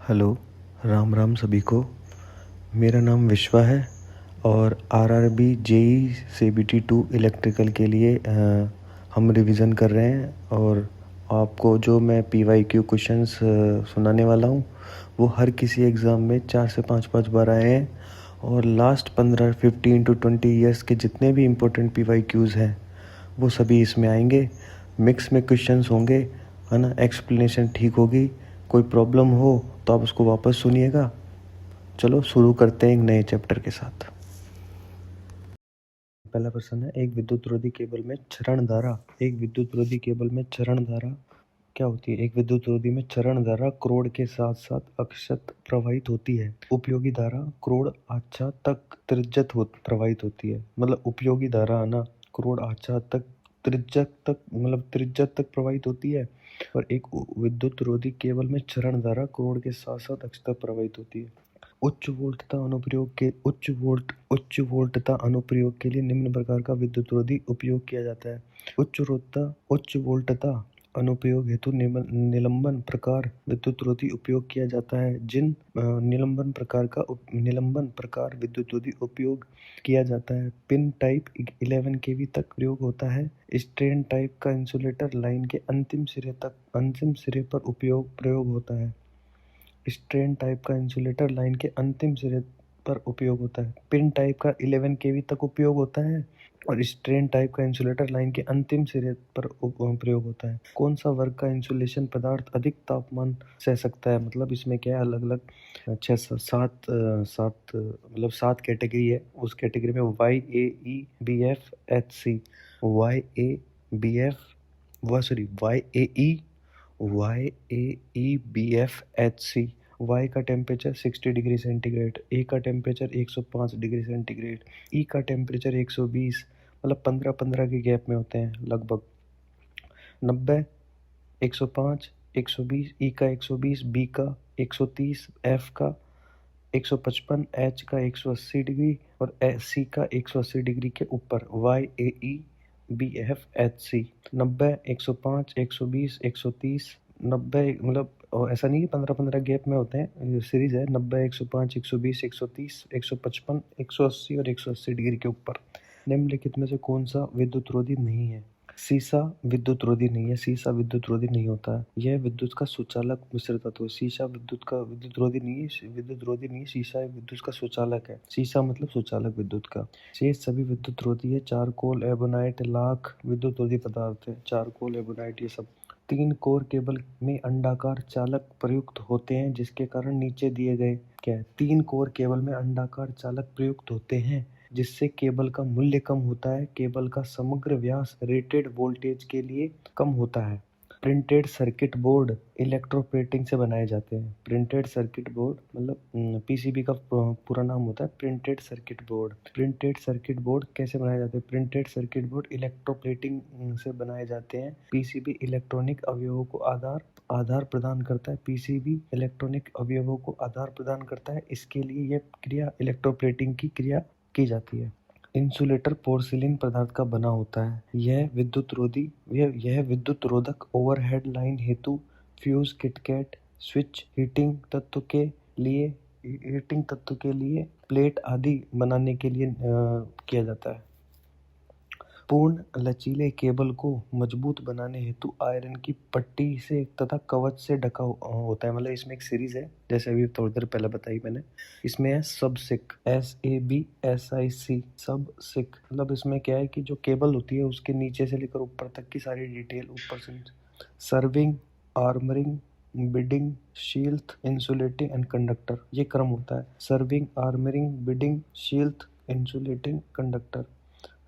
Hello, Ram Ram सभी को। मेरा नाम विश्वा है और आरआरबी जेई सीबीटी 2 इलेक्ट्रिकल के लिए हम रिवीजन कर रहे हैं। और आपको जो मैं पीवाईक्यू क्वेश्चंस सुनाने वाला हूँ वो हर किसी एग्ज़ाम में 4 से 5 बार आए हैं। और लास्ट 15 टू 20 ईयर्स के जितने भी इम्पोर्टेंट पीवाईक्यूज़ हैं वो सभी इसमें आएंगे। मिक्स में क्वेश्चंस होंगे, है ना। एक्सप्लेनेशन ठीक होगी। कोई प्रॉब्लम हो तो आप उसको वापस सुनिएगा। चलो शुरू करते हैं एक नए चैप्टर के साथ। पहला प्रश्न है, एक विद्युत रोधी केबल में क्षरण धारा क्या होती है? एक विद्युत रोधी में क्षरण धारा क्रोड़ के साथ साथ अक्षत प्रवाहित होती है। उपयोगी धारा क्रोड़ आच्छा तक प्रवाहित होती है। मतलब उपयोगी धारा है ना, क्रोड़ आच्छा तक त्रिज्या तक प्रवाहित होती है। और एक विद्युत रोधी केबल में क्षरण धारा क्रोड़ के साथ साथ अक्षत तक प्रवाहित होती है। उच्च वोल्टता अनुप्रयोग के लिए निम्न प्रकार का विद्युत रोधी उपयोग किया जाता है। उच्च वोल्टता अनुप्रयोग हेतु निलंबन प्रकार विद्युत रोधी उपयोग किया जाता है। जिन निलंबन प्रकार विद्युत रोधी उपयोग किया जाता है, पिन टाइप 11 केवी तक प्रयोग होता है। स्ट्रेन टाइप का इंसुलेटर लाइन के अंतिम सिरे पर प्रयोग होता है। स्ट्रेन टाइप का इंसुलेटर लाइन के अंतिम सिरे पर उपयोग होता है। पिन टाइप का 11 केवी तक उपयोग होता है और स्ट्रेन टाइप का इंसुलेटर लाइन के अंतिम सिरे पर प्रयोग होता है। कौन सा वर्ग का इंसुलेशन पदार्थ अधिक तापमान सह सकता है? मतलब इसमें क्या है, अलग अलग 7 कैटेगरी है। उस कैटेगरी में YAEBF YAEBFHC। Y का टेम्परेचर 60 डिग्री सेंटीग्रेड, A का टेम्परेचर 105 डिग्री सेंटीग्रेड, E का टेम्परेचर 120, मतलब 15-15 के गैप में होते हैं लगभग। 90, 105, 120, E का 120, B का 130, F का 155, H का 180 डिग्री और C का 180 डिग्री के ऊपर। YAEBFHC 90, 105, 120, 130, 90, मतलब ऐसा नहीं कि 15-15 गैप में होते हैं, सीरीज है। 90, 105, 120, 130, 155, 180 और 180 डिग्री के ऊपर। निम्नलिखित में से कौन सा विद्युत रोधी नहीं है? सीसा विद्युत रोधी नहीं है। सीसा विद्युत रोधी नहीं होता है। यह विद्युत का सुचालक मिश्र तत्व है। सीसा विद्युत रोधी नहीं है। सीसा एक विद्युत का सुचालक है। सीसा मतलब सुचालक विद्युत का। शेष सभी विद्युत रोधी है। चारकोल, एबोनाइट, लाख विद्युत रोधी पदार्थ है। चारकोल, एबोनाइट ये सब। 3 कोर केबल में अंडाकार चालक प्रयुक्त होते हैं, जिसके कारण नीचे दिए गए क्या है? 3 कोर केबल में अंडाकार चालक प्रयुक्त होते हैं, जिससे केबल का मूल्य कम होता है। केबल का समग्र व्यास रेटेड वोल्टेज के लिए कम होता है। प्रिंटेड सर्किट बोर्ड इलेक्ट्रोप्लेटिंग से बनाए जाते हैं। प्रिंटेड सर्किट बोर्ड मतलब पीसीबी का पूरा नाम होता है printed circuit board. Printed circuit board कैसे बनाए जाते हैं? प्रिंटेड सर्किट बोर्ड इलेक्ट्रोप्लेटिंग से बनाए जाते हैं। पीसीबी इलेक्ट्रॉनिक अवयवों को आधार प्रदान करता है। पीसीबी इलेक्ट्रॉनिक अवयवों को आधार प्रदान करता है। इसके लिए यह क्रिया इलेक्ट्रोप्लेटिंग की क्रिया की जाती है। इंसुलेटर पोर्सिलिन पदार्थ का बना होता है। यह विद्युत रोधक ओवरहेड लाइन हेतु फ्यूज, किटकैट, स्विच, हीटिंग तत्व के लिए प्लेट आदि बनाने के लिए किया जाता है। पूर्ण लचीले केबल को मजबूत बनाने हेतु आयरन की पट्टी से तथा कवच से ढका होता है। मतलब इसमें एक सीरीज है, जैसे अभी थोड़ी देर पहले बताई मैंने। इसमें है सबसिक, SABSIC, सबसिक। मतलब इसमें क्या है कि जो केबल होती है उसके नीचे से लेकर ऊपर तक की सारी डिटेल ऊपर से। Serving, armouring, bedding, sheath, insulating and conductor, ये क्रम होता है। Serving, armouring, bedding, sheath, insulating, conductor.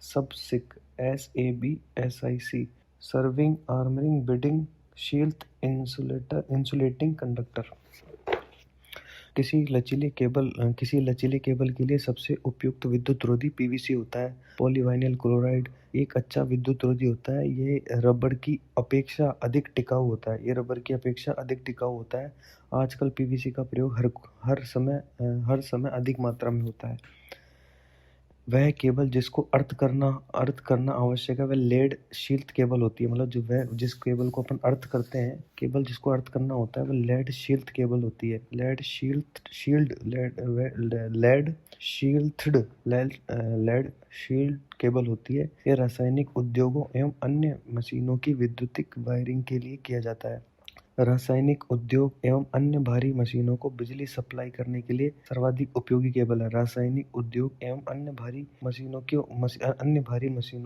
सबसिक, SABSIC, serving, armouring, bedding, sheath, insulating, conductor. किसी लचीले केबल के लिए सबसे उपयुक्त विद्युत रोधी पीवीसी होता है। पॉलीविनाइल क्लोराइड एक अच्छा विद्युत रोधी होता है। ये रबर की अपेक्षा अधिक टिकाऊ होता है। आजकल पीवीसी का प्रयोग हर समय अधिक मात्रा में होता है। वह केबल जिसको अर्थ करना आवश्यक है वह लेड शील्ड केबल होती है। मतलब जो वह जिस केबल को अपन अर्थ करते हैं, केबल जिसको अर्थ करना होता है वह लेड शील्ड केबल होती है। लेड शील्ड केबल होती है। यह रासायनिक उद्योगों एवं अन्य मशीनों की विद्युतिक वायरिंग के लिए किया जाता है। रासायनिक उद्योग एवं अन्य भारी मशीनों को बिजली सप्लाई करने के लिए सर्वाधिक उपयोगी केबल है। रासायनिक उद्योग एवं अन्य भारी मशीनों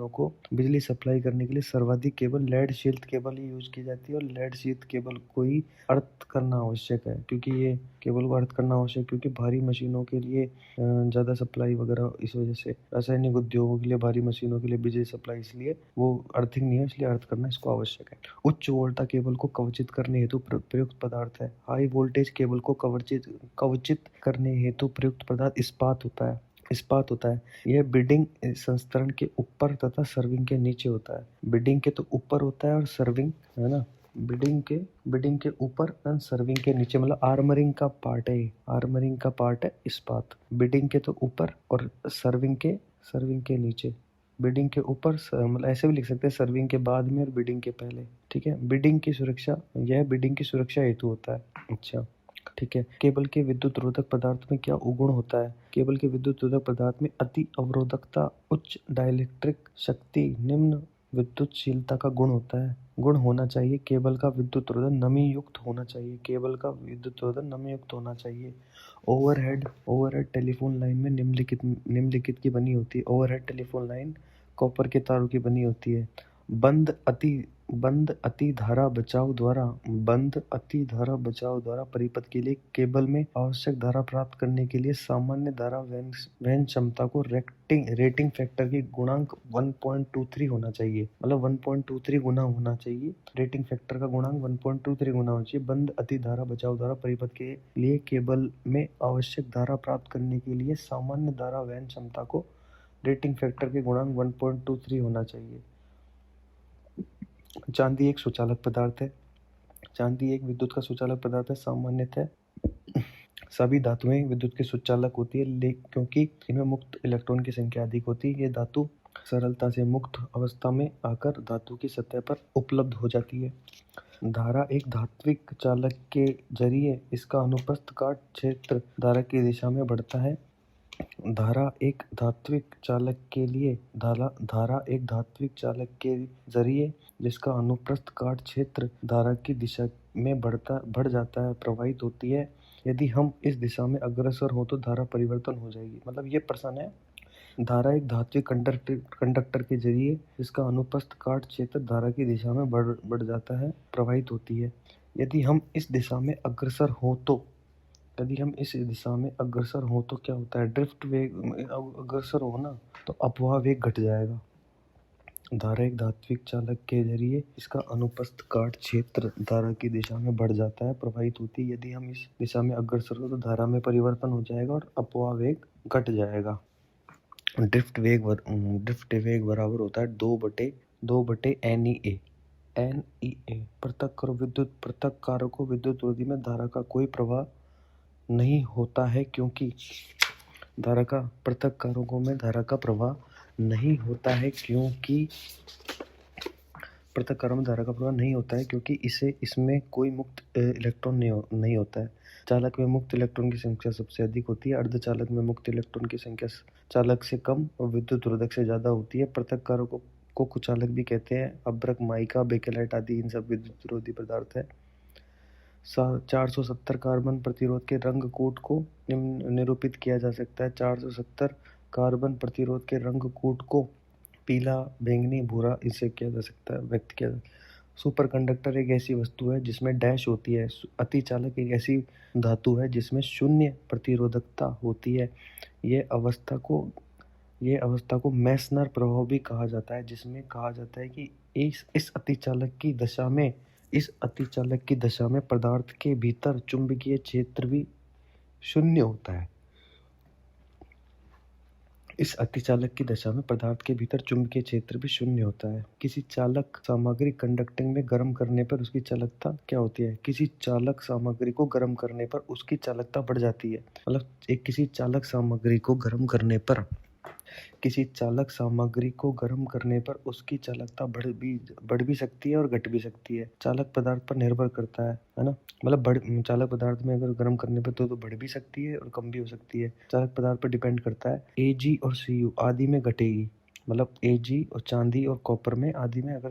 को बिजली सप्लाई करने के लिए सर्वाधिक केबल लेड शील्ड केबल ही यूज की जाती है। और लेड शील्ड केबल को ही अर्थ करना आवश्यक है, क्योंकि ये केबल को अर्थ करना आवश्यक, क्योंकि भारी मशीनों के लिए ज़्यादा सप्लाई वगैरह, इस वजह से रासायनिक उद्योगों के लिए, भारी मशीनों के लिए बिजली सप्लाई, इसलिए वो अर्थिंग नहीं है, इसलिए अर्थ करना इसको आवश्यक है। उच्च वोल्टा केबल को कवचित करने हेतु प्रयुक्त पदार्थ है। हाई वोल्टेज केबल को कवचित करने हेतु प्रयुक्त पदार्थ इस्पात होता है। यह बिडिंग संस्तरण के ऊपर तथा सर्विंग के नीचे होता है। बिडिंग के तो ऊपर होता है और सर्विंग, है ना, बिडिंग के ऊपर एंड सर्विंग के नीचे, मतलब आर्मरिंग का पार्ट है इस्पात। बिडिंग के तो ऊपर और सर्विंग के नीचे। बिडिंग के ऊपर, मतलब ऐसे भी लिख सकते हैं, सर्विंग के बाद में और बिडिंग के पहले। ठीक है, बिडिंग की सुरक्षा हेतु होता है। अच्छा, ठीक है। केबल के विद्युत रोधक पदार्थ में क्या उगुण होता है? केबल के विद्युत रोधक पदार्थ में अति अवरोधकता, उच्च डाइलेक्ट्रिक शक्ति, निम्न विद्युतशीलता का गुण होना चाहिए। केबल का विद्युत रोधन नमी युक्त होना चाहिए। ओवरहेड टेलीफोन लाइन में निम्नलिखित की बनी होती है। ओवरहेड टेलीफोन लाइन कॉपर के तारों की बनी होती है। बंद अति धारा बचाव द्वारा परिपथ के लिए केबल में आवश्यक धारा प्राप्त करने के लिए सामान्य धारा वहन क्षमता को रेटिंग फैक्टर की गुणांक 1.23 होना चाहिए। मतलब 1.23 गुना होना चाहिए। रेटिंग फैक्टर का गुणांक 1.23 गुना होना चाहिए। बंद अति धारा बचाव द्वारा परिपथ के लिए केबल में आवश्यक धारा प्राप्त करने के लिए सामान्य धारा वहन क्षमता को रेटिंग फैक्टर के गुणांक 1.23 होना चाहिए। चांदी एक सुचालक पदार्थ है। चांदी एक विद्युत का सुचालक पदार्थ है। सामान्यतः सभी धातुएं विद्युत के सुचालक होती है, क्योंकि इनमें मुक्त इलेक्ट्रॉन की संख्या अधिक होती है। ये धातु सरलता से मुक्त अवस्था में आकर धातु की सतह पर उपलब्ध हो जाती है। धारा एक धात्विक चालक के जरिए इसका अनुप्रस्थ काट क्षेत्र धारा की दिशा में बढ़ता है। धारा एक धात्विक चालक के जरिए जिसका अनुप्रस्थ काट क्षेत्र धारा की दिशा में बढ़ जाता है, प्रवाहित होती है। यदि हम इस दिशा में अग्रसर हो तो धारा परिवर्तन हो जाएगी। मतलब ये प्रश्न है, धारा एक धात्विक कंडक्टर के जरिए जिसका अनुप्रस्थ काट क्षेत्र धारा की दिशा में बढ़ जाता है, प्रवाहित होती है। यदि हम इस दिशा में अग्रसर हो तो क्या होता है? ड्रिफ्ट वेग, अग्रसर हो ना, तो अपवाह वेग घट जाएगा। धारा एक धात्विक चालक के जरिए इसका अनुप्रस्थ काट क्षेत्र धारा की दिशा में बढ़ जाता है, प्रवाहित होती है। यदि हम इस दिशा में अग्रसर हो तो धारा में परिवर्तन हो जाएगा और अपवाह वेग घट जाएगा। ड्रिफ्ट वेग बराबर होता है 2/NEA। पृथक्कारों को विद्युत रोधी में धारा का कोई प्रवाह नहीं होता है, क्योंकि पृथक्कारों में धारा का प्रवाह नहीं होता है, क्योंकि इसमें कोई मुक्त इलेक्ट्रॉन नहीं होता है। चालक में मुक्त इलेक्ट्रॉन की संख्या सबसे अधिक होती है। अर्धचालक में मुक्त इलेक्ट्रॉन की संख्या चालक से कम और विद्युत रोधक से ज्यादा होती है। पृथक्कारों को कुचालक भी कहते हैं। अभ्रक, माइका, बेकेलाइट आदि इन सब विद्युत रोधी पदार्थ है। 470 कार्बन प्रतिरोध के रंग कोड को निरूपित किया जा सकता है। 470 कार्बन प्रतिरोध के रंग कोड को पीला, बैंगनी, भूरा इसे किया जा सकता है, व्यक्त किया। सुपर कंडक्टर एक ऐसी वस्तु है जिसमें डैश होती है। अतिचालक एक ऐसी धातु है जिसमें शून्य प्रतिरोधकता होती है। ये अवस्था को मेसनर प्रभाव भी कहा जाता है, जिसमें कहा जाता है कि इस अतिचालक की दशा में पदार्थ के भीतर चुंबकीय क्षेत्र भी शून्य होता है। इस अतिचालक की दशा में पदार्थ के भीतर चुंबकीय क्षेत्र भी शून्य होता है। किसी चालक सामग्री कंडक्टिंग में गर्म करने पर उसकी चालकता क्या होती है? किसी चालक सामग्री को गर्म करने पर उसकी चालकता बढ़ जाती है। मतलब किसी चालक सामग्री को गर्म करने पर किसी चालक सामग्री को गर्म करने पर उसकी चालकता बढ़ भी सकती है और घट भी सकती है। चालक पदार्थ पर निर्भर करता है ना। मतलब चालक पदार्थ में अगर गर्म करने पर तो बढ़ भी सकती है और कम भी हो सकती है। चालक पदार्थ पर डिपेंड करता है। Ag और Cu आदि में घटेगी। मतलब Ag और चांदी और कॉपर में आदि में अगर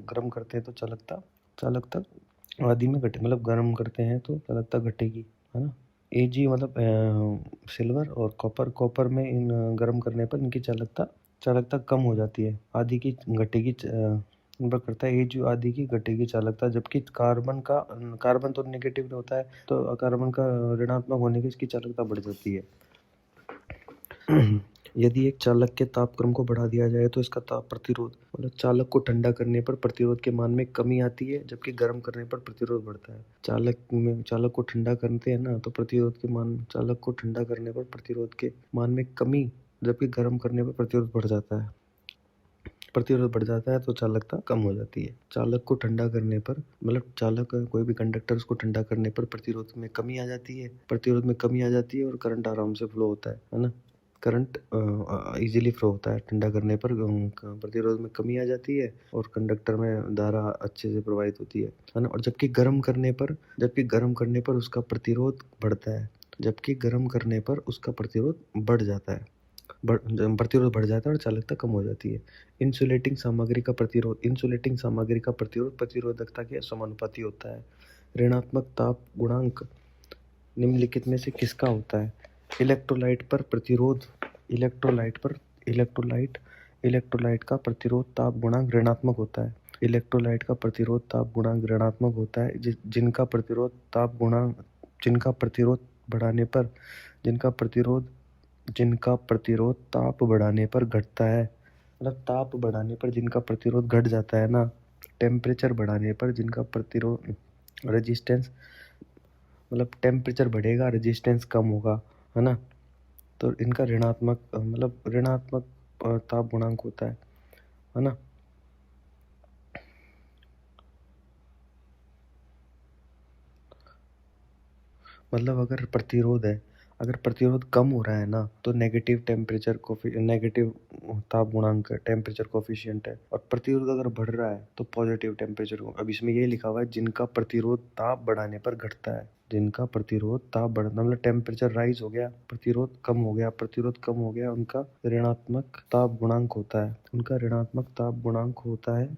गर्म करते हैं तो चालकता आदि में घटे, मतलब गर्म करते हैं तो चालकता घटेगी, है ना। Ag मतलब सिल्वर और कॉपर में इन गर्म करने पर इनकी चालकता कम हो जाती है। आदि की घटेगी निर्भर करता है Ag आदि की घटेगी चालकता, जबकि कार्बन तो नेगेटिव होता है, तो कार्बन का ऋणात्मक होने की इसकी चालकता बढ़ जाती है। यदि एक चालक के तापक्रम को बढ़ा दिया जाए तो इसका ताप प्रतिरोध, मतलब चालक को ठंडा करने पर प्रतिरोध के मान में कमी आती है, जबकि गर्म करने पर प्रतिरोध बढ़ता है। चालक को ठंडा करते हैं ना, तो चालक को ठंडा करने पर प्रतिरोध के मान में कमी, जबकि गर्म करने पर प्रतिरोध बढ़ जाता है। प्रतिरोध बढ़ जाता है तो चालकता कम हो जाती है। चालक को ठंडा करने पर, मतलब कोई भी कंडक्टर को ठंडा करने पर प्रतिरोध में कमी आ जाती है और करंट आराम से फ्लो होता है ना। करंट इजीली फ्लो होता है ठंडा करने पर। प्रतिरोध में कमी आ जाती है और कंडक्टर में धारा अच्छे से प्रवाहित होती है ना। और जबकि गर्म करने पर उसका प्रतिरोध बढ़ता है, बढ़ जाता है। प्रतिरोध बढ़ जाता है और चालकता कम हो जाती है। इंसुलेटिंग सामग्री का प्रतिरोध प्रतिरोधकता के समानुपाती होता है। ऋणात्मक ताप गुणांक निम्नलिखित में से किसका होता है? इलेक्ट्रोलाइट का प्रतिरोध ताप गुणांक ऋणात्मक होता है। इलेक्ट्रोलाइट का प्रतिरोध ताप गुणांक ऋणात्मक होता है, जिनका प्रतिरोध बढ़ाने पर ताप बढ़ाने पर घटता है। मतलब ताप बढ़ाने पर जिनका प्रतिरोध घट जाता है ना, टेम्परेचर बढ़ाने पर जिनका प्रतिरोध रेजिस्टेंस, मतलब टेम्परेचर बढ़ेगा, रेजिस्टेंस कम होगा, है ना। तो इनका ऋणात्मक ताप गुणांक होता है ना। मतलब अगर प्रतिरोध कम हो रहा है ना, तो नेगेटिव ताप गुणांक टेम्परेचर कोफिशिएंट है। और प्रतिरोध अगर बढ़ रहा है तो पॉजिटिव टेम्परेचर। अब इसमें ये लिखा हुआ है जिनका प्रतिरोध ताप बढ़ाने पर घटता है। मतलब टेम्परेचर राइज हो गया, प्रतिरोध कम हो गया, उनका ऋणात्मक ताप गुणांक होता है।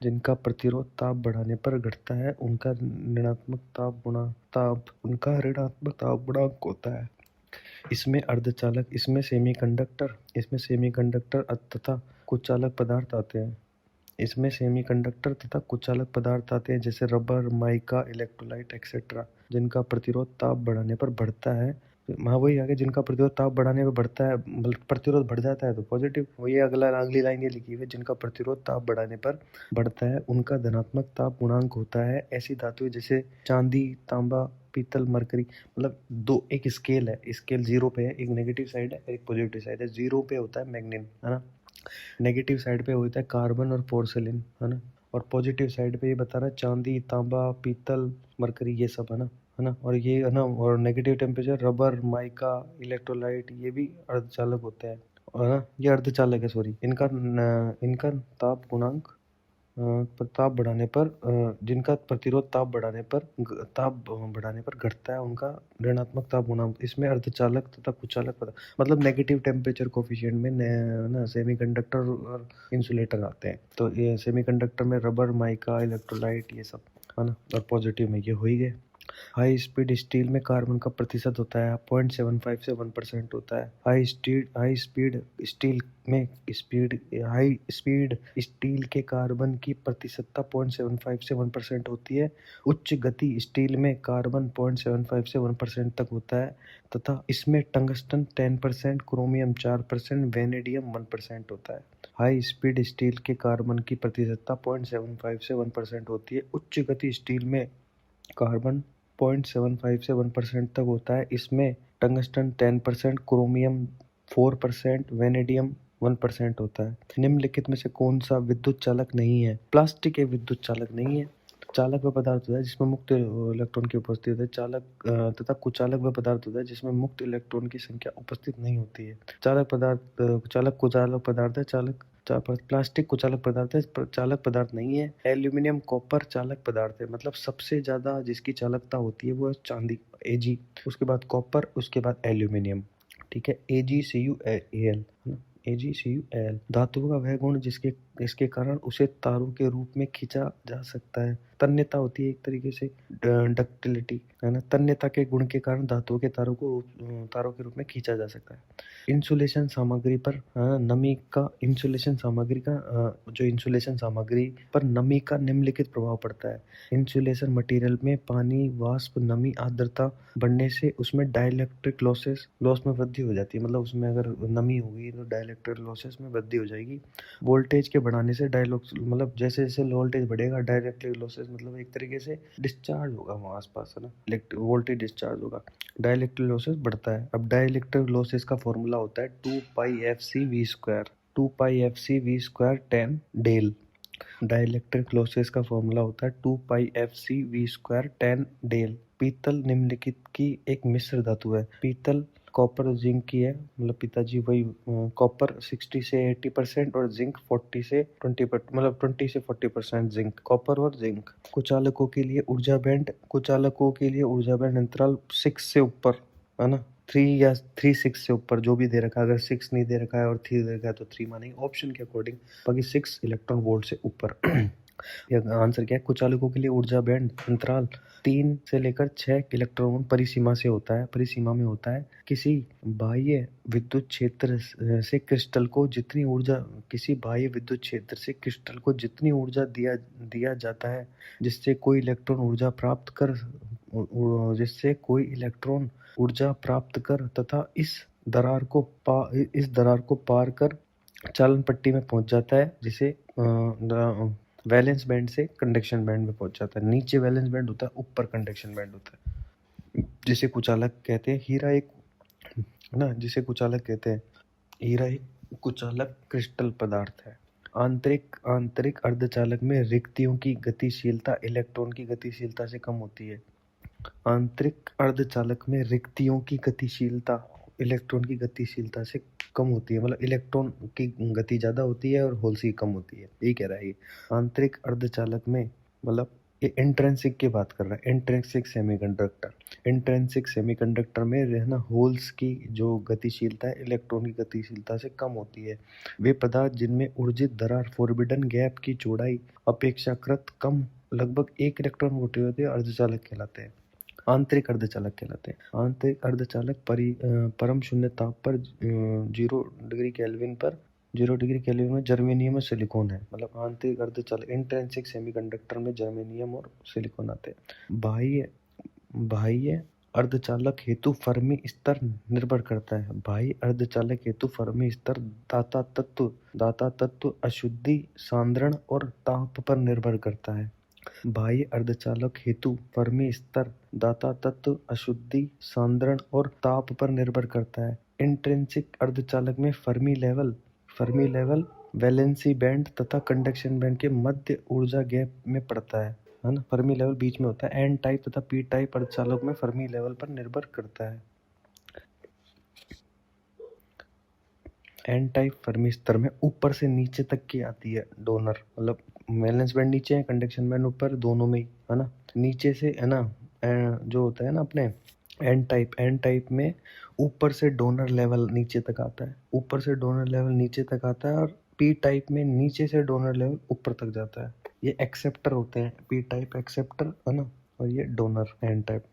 जिनका प्रतिरोध ताप बढ़ाने पर घटता है, उनका ऋणात्मक ताप गुणांक होता है। इसमें सेमीकंडक्टर तथा कुछ चालक पदार्थ आते हैं, जैसे रबर, माइका, इलेक्ट्रोलाइट एक्सेट्रा, जिनका प्रतिरोध ताप बढ़ाने पर बढ़ता है। हाँ, वही आगे जिनका प्रतिरोध ताप बढ़ाने पर बढ़ता है, प्रतिरोध बढ़ जाता है तो पॉजिटिव। वही अगली लाइन ये लिखी हुई है, जिनका प्रतिरोध ताप बढ़ाने पर बढ़ता है, उनका धनात्मक ताप गुणांक होता है। ऐसी धातुएं जैसे चांदी, तांबा, पीतल, मरकरी, मतलब एक स्केल है, स्केल 0 पे है, एक नेगेटिव साइड है, एक पॉजिटिव साइड है। 0 पे होता है मैग्नीन, है ना। नेगेटिव साइड पे होता है कार्बन और पोर्सिलिन, है ना। और पॉजिटिव साइड पे ये बता रहा है चांदी, तांबा, पीतल, मरकरी, ये सब, है ना। और ये, है ना, और negative temperature rubber, mica, electrolyte, ये भी अर्धचालक होते हैं, है ना। ये अर्धचालक है, सॉरी। इनका ताप गुणांक ताप बढ़ाने पर जिनका प्रतिरोध ताप बढ़ाने पर घटता है, उनका ऋणात्मक ताप गुणांक। इसमें अर्धचालक तथा कुचालक मतलब नेगेटिव टेम्परेचर कोफिशिएंट में ना सेमीकंडक्टर और इंसुलेटर आते हैं। तो ये सेमीकंडक्टर में रबर, माइका, इलेक्ट्रोलाइट, ये सब, है ना। और पॉजिटिव में ये हो ही गए। हाई स्पीड स्टील में कार्बन का प्रतिशत होता है 0.75 से 1% होता है। हाई स्पीड स्टील के कार्बन की प्रतिशतता 0.75 से 1% होती है। उच्च गति स्टील में कार्बन 0.75 से 1% तक होता है, तथा इसमें टंगस्टन 10%, क्रोमियम 4%, वेनेडियम 1% होता है। हाई स्पीड स्टील के कार्बन की प्रतिशतता 0.75 से 1% होती है। उच्च गति स्टील में कार्बन 0.75 से 1% तक होता है। इसमें टंगस्टन 10%, क्रोमियम 4%, वेनेडियम 1% होता है। निम्नलिखित में से कौन सा विद्युत चालक नहीं है? प्लास्टिक एक विद्युत चालक नहीं है। चालक वह पदार्थ होता है जिसमें मुक्त इलेक्ट्रॉन की उपस्थिति होती है। तथा कुचालक वह पदार्थ होता है जिसमें मुक्त इलेक्ट्रॉन की संख्या उपस्थित नहीं होती है। चालक कुचालक पदार्थ है। प्लास्टिक कुचालक पदार्थ है, चालक पदार्थ नहीं है। एल्यूमिनियम कॉपर चालक पदार्थ है। मतलब सबसे ज्यादा जिसकी चालकता होती है वो है चांदी, Ag, उसके बाद कॉपर, उसके बाद एल्यूमिनियम। ठीक है, AgCuAl, AgCuAl। धातु का वह गुण इसके कारण उसे तारों के रूप में खींचा जा सकता है। तन्यता होती है एक तरीके से, डक्टिलिटी है ना। तन्यता के गुण के कारण धातुओं के तारों के रूप में खींचा जा सकता है। इंसुलेशन सामग्री पर नमी का इंसुलेशन सामग्री पर नमी का निम्नलिखित प्रभाव पड़ता है। इंसुलेशन मटेरियल में पानी, वाष्प, नमी, आर्द्रता बढ़ने से उसमें डाइलेक्ट्रिक लॉस में वृद्धि हो जाती है। मतलब उसमें अगर नमी होगी तो डाइलेक्ट्रिक लॉसेस में वृद्धि हो जाएगी। वोल्टेज के बढ़ाने से मतलब जैसे जैसे वोल्टेज बढ़ेगा डाइलेक्ट्रिक लॉसेस मतलब एक तरीके से डिस्चार्ज होगा वहाँ आसपास, है ना, वोल्टेज डिस्चार्ज होगा, डाइलेक्ट्रिक लॉसेस बढ़ता है। अब डाइलेक्ट्रिक लॉसेस का फॉर्मूला होता है 2πfcv², 2πfcv² 10 डेल। डाइलेक्ट्रिक लॉसेस का फॉर्मूला होता है 2πfcv² 10 डेल। पीतल निम्नलिखित की एक मिश्र धातु है। पीतल कॉपर और जिंक की है। मतलब पिताजी वही कॉपर 60 से 80% और जिंक 40 से 20%, मतलब 20 से 40% जिंक, कॉपर और जिंक। कुचालकों के लिए ऊर्जा बैंड अंतराल 6 से ऊपर, है ना, 3 या 3-6 से ऊपर जो भी दे रखा है। अगर 6 नहीं दे रखा है और 3 दे रखा है तो 3 मानेंगे ऑप्शन के अकॉर्डिंग, बाकी 6 इलेक्ट्रॉन वोल्ट से ऊपर। आंसर क्या है? कुचालकों के लिए ऊर्जा बैंड अंतराल 3 से लेकर 6 इलेक्ट्रॉन परिसीमा में होता है। किसी बाह्य विद्युत क्षेत्र से क्रिस्टल को जितनी ऊर्जा दिया जाता है जिससे कोई इलेक्ट्रॉन ऊर्जा प्राप्त कर तथा इस दरार को पार कर चालन पट्टी में पहुंच जाता है, जिसे वैलेंस बैंड से कंडक्शन बैंड में पहुंच जाता है। नीचे वैलेंस बैंड होता है, ऊपर कंडक्शन बैंड होता है, जिसे कुचालक कहते हैं। हीरा एक कुचालक क्रिस्टल पदार्थ है। आंतरिक अर्धचालक में रिक्तियों की गतिशीलता इलेक्ट्रॉन की गतिशीलता से कम होती है। आंतरिक अर्धचालक में रिक्तियों की गतिशीलता इलेक्ट्रॉन की गतिशीलता से कम होती है। मतलब इलेक्ट्रॉन की गति ज्यादा होती है और होल्स की कम होती है, ये कह रहा है ये। आंतरिक अर्धचालक में मतलब ये इंट्रिंसिक की बात कर रहा है, इंट्रिंसिक सेमीकंडक्टर में रहना होल्स की जो गतिशीलता है इलेक्ट्रॉन की गतिशीलता से कम होती है। वे पदार्थ जिनमें ऊर्जित दरार फॉरबिडन गैप की चौड़ाई अपेक्षाकृत कम, लगभग 1 इलेक्ट्रॉन वोल्ट होते हैं, अर्धचालक कहलाते हैं, आंतरिक अर्धचालक कहलाते हैं। आंतरिक अर्धचालक परम शून्य ताप पर 0 डिग्री केल्विन में जर्मेनियम और सिलिकॉन है। मतलब आंतरिक अर्धचालक इंट्रिंसिक सेमीकंडक्टर में जर्मेनियम और सिलिकॉन आते हैं। बाह्य अर्धचालक हेतु फर्मी स्तर निर्भर करता है। बाह्य अर्धचालक हेतु फर्मी स्तर दाता तत्व अशुद्धि, सांद्रण और ताप पर निर्भर करता है। बाह्य अर्धचालक हेतु फर्मी स्तर दाता तत्व अशुद्धि, सांद्रण और ताप पर निर्भर करता है। इंट्रिंसिक अर्धचालक में फर्मी लेवल वैलेंसी बैंड तथा कंडक्शन बैंड के मध्य ऊर्जा गैप में पड़ता है ना। फर्मी लेवल बीच में होता है। एन टाइप तथा पी टाइप अर्धचालक में फर्मी लेवल पर निर्भर करता है। एन टाइप फर्मी स्तर में ऊपर से नीचे तक की आती है डोनर, मतलब वैलेंस बैंड नीचे है, कंडक्शन बैंड ऊपर, दोनों में ही, है ना। नीचे से, है ना, जो होता है ना अपने एन टाइप में ऊपर से डोनर लेवल नीचे तक आता है, और पी टाइप में नीचे से डोनर लेवल ऊपर तक जाता है। ये एक्सेप्टर होते हैं, पी टाइप एक्सेप्टर, है ना, और ये डोनर एन टाइप।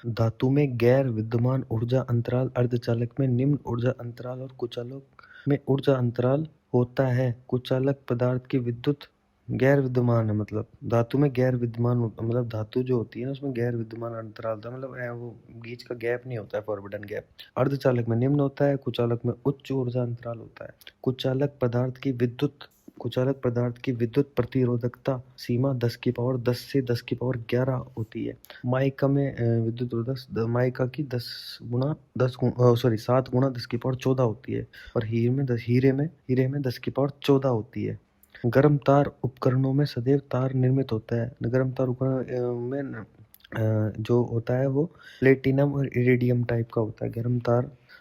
धातु में गैर विद्यमान ऊर्जा अंतराल अर्धचालक में निम्न ऊर्जा अंतराल और कुचालक में ऊर्जा अंतराल होता है। कुचालक पदार्थ की विद्युत गैर विद्यमान है, मतलब धातु में गैर विद्यमान, मतलब धातु जो होती है ना उसमें गैर विद्यमान अंतराल होता है, मतलब वो बीच का गैप नहीं होता है, फॉरबिडन गैप। अर्धचालक में निम्न होता है, कुचालक में उच्च ऊर्जा अंतराल होता है। कुचालक पदार्थ की विद्युत प्रतिरोधकता सीमा 10 से 10⁻11 होती है। माइका में विद्युत रोधक माइका की 7 गुणा 10⁻14 होती है, और हीरे में 10⁻14 होती है। गर्म तार उपकरणों में सदैव तार निर्मित होता है। गर्म तार उपकरण में जो होता है वो प्लेटिनम और इरिडियम टाइप का होता है।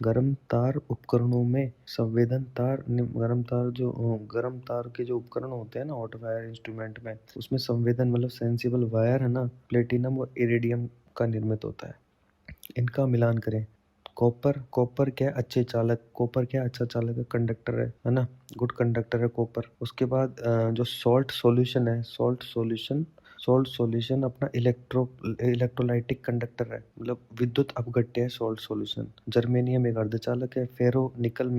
गर्म तार उपकरणों में संवेदन तार गर्म तार के जो उपकरण होते हैं ना हॉट वायर इंस्ट्रूमेंट में, उसमें संवेदन मतलब सेंसिबल वायर है ना, प्लेटिनम और इरिडियम का निर्मित होता है। इनका मिलान करें। कॉपर क्या है? कॉपर क्या है? अच्छा चालक है, कंडक्टर है ना, गुड कंडक्टर है कॉपर। उसके बाद जो सॉल्ट सॉल्यूशन अपना इलेक्ट्रोलाइटिक कंडक्टर है, मतलब विद्युत अपघट्य है सॉल्ट सॉल्यूशन। जर्मेनियम एक अर्धचालक है। फेरो निकल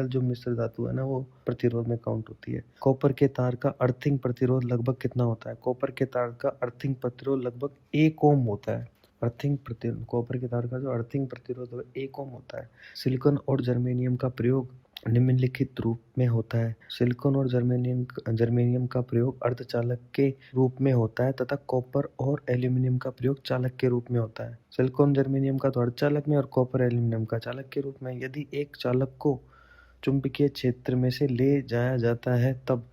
जो मिश्र धातु है ना, वो प्रतिरोध में काउंट होती है। कॉपर के तार का अर्थिंग प्रतिरोध लगभग कितना होता है? कॉपर के तार का अर्थिंग प्रतिरोध लगभग 1 ओम होता है। कॉपर के तार का जो अर्थिंग प्रतिरोध है 1 ओम होता है। सिलिकॉन और जर्मेनियम का प्रयोग निम्नलिखित रूप में होता है। सिलिकॉन और जर्मेनियम का प्रयोग अर्धचालक के रूप में होता है तथा कॉपर और एल्यूमिनियम का प्रयोग चालक के रूप में होता है। सिलिकॉन जर्मेनियम का तो अर्धचालक में और कॉपर एल्यूमिनियम का चालक के रूप में। यदि एक चालक को चुंबकीय क्षेत्र में से ले जाया जाता है तब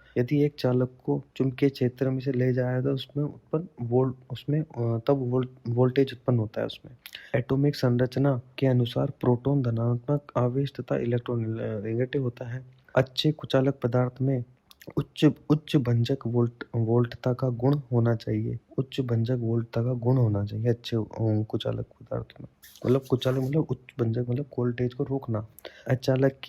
वोल्टेज उत्पन्न होता है उसमें। एटॉमिक संरचना के अनुसार प्रोटॉन धनात्मक आवेश तथा इलेक्ट्रॉन नेगेटिव होता है। अच्छे कुचालक पदार्थ में उच्च भंजक वोल्टता का गुण होना चाहिए। अच्छे कुचालक पदार्थ में, मतलब कुचालक मतलब उच्च भंजक मतलब वोल्टेज को रोकना। अचालक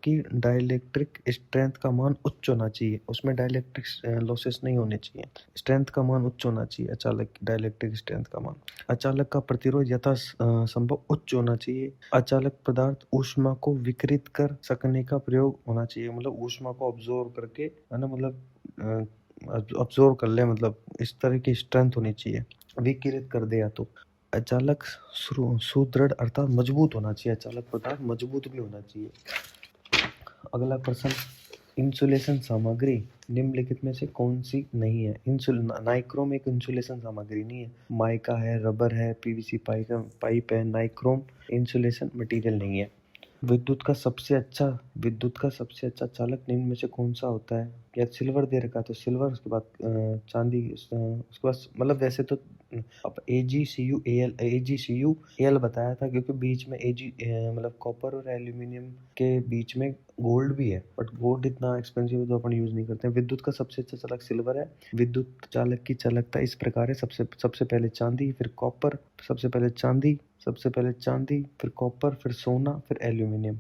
की डाइलेक्ट्रिक स्ट्रेंथ का मान उच्च होना चाहिए, उसमें डाइलेक्ट्रिक लॉसेस नहीं होने चाहिए। स्ट्रेंथ का मान उच्च होना चाहिए, अचालक की डाइलेक्ट्रिक स्ट्रेंथ का मान। अचालक का प्रतिरोध यथा संभव उच्च होना चाहिए। अचालक पदार्थ ऊष्मा को विकिरित कर सकने का प्रयोग होना चाहिए, मतलब ऊष्मा को ऑब्जॉर्व करके है ना, मतलब ऑब्जॉर्व कर ले, मतलब इस तरह की स्ट्रेंथ होनी चाहिए। विकिरित कर दे या तो। अचालक सुदृढ़ अर्थात मजबूत होना चाहिए, अचालक पदार्थ मजबूत भी होना चाहिए। अगला प्रश्न, इंसुलेशन सामग्री निम्नलिखित में से कौन सी नहीं है? नाइक्रोम एक इंसुलेशन सामग्री नहीं है। माइका है, रबर है, पीवीसी पाइप है। नाइक्रोम इंसुलेशन मटेरियल नहीं है। विद्युत का सबसे अच्छा चालक निम्न में से कौन सा होता है? या सिल्वर दे रखा है तो सिल्वर, उसके बाद चांदी, उसके बाद मतलब वैसे तो अब AgCuAl बताया था, क्योंकि बीच में मतलब कॉपर और एल्यूमिनियम के बीच में गोल्ड भी है, बट गोल्ड इतना एक्सपेंसिव है तो अपन यूज नहीं करते हैं। विद्युत का सबसे अच्छा चालक सिल्वर है। विद्युत चालक की चालकता इस प्रकार है, सबसे पहले चांदी, फिर कॉपर, फिर कॉपर, फिर सोना, फिर एल्यूमिनियम।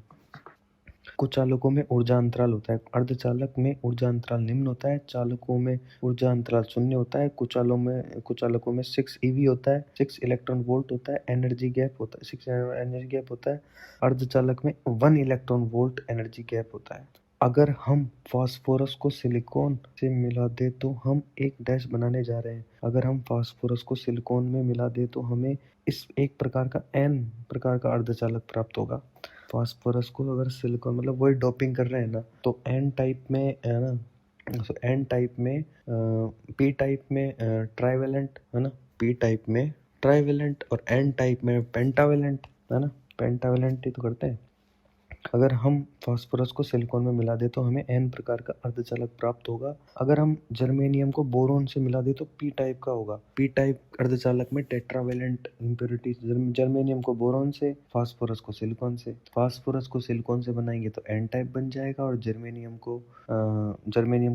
कुछ चालकों में ऊर्जा अंतराल होता है। अर्धचालक में ऊर्जा अंतराल निम्न होता है। चालकों में ऊर्जा अंतराल शून्य होता है। कुछ चालकों में 6 EV होता है, 6 इलेक्ट्रॉन वोल्ट होता है। एनर्जी गैप होता है। अर्धचालक में 1 इलेक्ट्रॉन वोल्ट एनर्जी गैप होता है। अगर हम फास्फोरस को सिलिकॉन से मिला दे तो हम एक डैश बनाने जा रहे हैं। अगर हम फास्फोरस को सिलिकॉन में मिला दे तो हमें इस एक प्रकार का N प्रकार का अर्धचालक प्राप्त होगा। फास्फोरस को अगर सिलिकॉन, मतलब वही डोपिंग कर रहे हैं ना, तो N टाइप में है ना, P टाइप में ट्राइवेलेंट है ना, P टाइप में ट्राइवेलेंट और N टाइप में पेंटावेलेंट है ना, पेंटावेलेंट ही तो करते हैं। अगर हम फास्फोरस को सिलिकॉन में मिला दे तो हमें N प्रकार का अर्धचालक प्राप्त होगा। अगर हम जर्मेनियम को बोरोन से मिला दे तो P टाइप का होगा। P टाइप अर्धचालक में टेट्रावेलेंट इम्प्योरिटीज, जर्मेनियम को बोरोन से, फास्फोरस को सिलिकॉन से। फास्फोरस को सिलिकॉन से बनाएंगे तो N टाइप बन जाएगा, और जर्मेनियम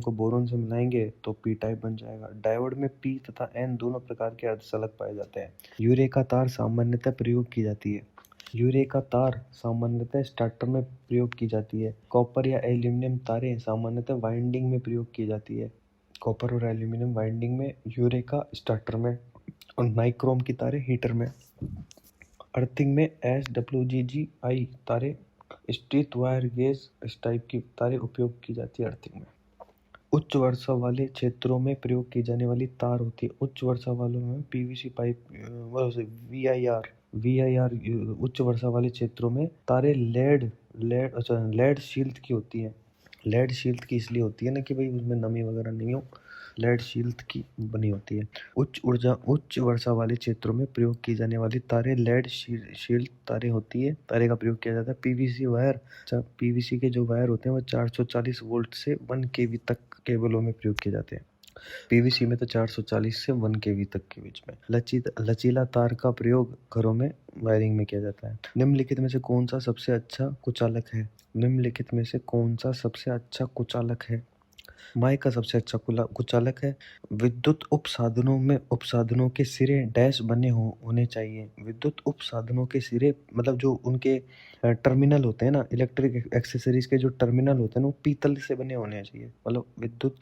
को बोरोन से मिलाएंगे तो P टाइप बन जाएगा। डायोड में P तथा N दोनों प्रकार के अर्धचालक पाए जाते हैं। यूरेका तार सामान्यतः प्रयोग की जाती है। यूरेका तार सामान्यतः स्टार्टर में प्रयोग की जाती है। कॉपर या एल्यूमिनियम तारें सामान्यतः वाइंडिंग में प्रयोग की जाती है। कॉपर और एल्यूमिनियम वाइंडिंग में, यूरेका स्टार्टर में, और नाइक्रोम की तारें हीटर में। अर्थिंग में SWGGI तारें, स्ट्रीट वायर गेज इस टाइप की तारें उपयोग की जाती है अर्थिंग में। उच्च वर्षा वाले क्षेत्रों में प्रयोग की जाने वाली तार होती है। उच्च वर्षा वालों में PVC पाइप, VIR उच्च वर्षा वाले क्षेत्रों में तारें लेड शील्ड की होती है। लेड शील्ड की इसलिए होती है ना कि भाई उसमें नमी वगैरह नहीं हो, लेड शील्ड की बनी होती है। उच्च वर्षा वाले क्षेत्रों में प्रयोग की जाने वाली तारे लेड शील्ड तारे होती है, तारे का प्रयोग किया जाता है। पीवीसी वायर, पीवीसी के जो वायर होते हैं वो 440 वोल्ट से 1 केवी तक केबलों में प्रयोग किए जाते हैं। पीवीसी में तो 440 से 1 केवी तक के बीच में। लचीला तार का प्रयोग घरों में वायरिंग में किया जाता है। निम्नलिखित में से कौन सा सबसे अच्छा कुचालक है? निम्नलिखित में से कौन सा सबसे अच्छा कुचालक है? माई का सबसे अच्छा कुचालक है। विद्युत उपसाधनों के सिरे डैश बने होने चाहिए। विद्युत उपसाधनों के सिरे मतलब जो उनके टर्मिनल होते हैं ना, इलेक्ट्रिक एक्सेसरीज के जो टर्मिनल होते हैं ना, वो पीतल से बने होने चाहिए। मतलब विद्युत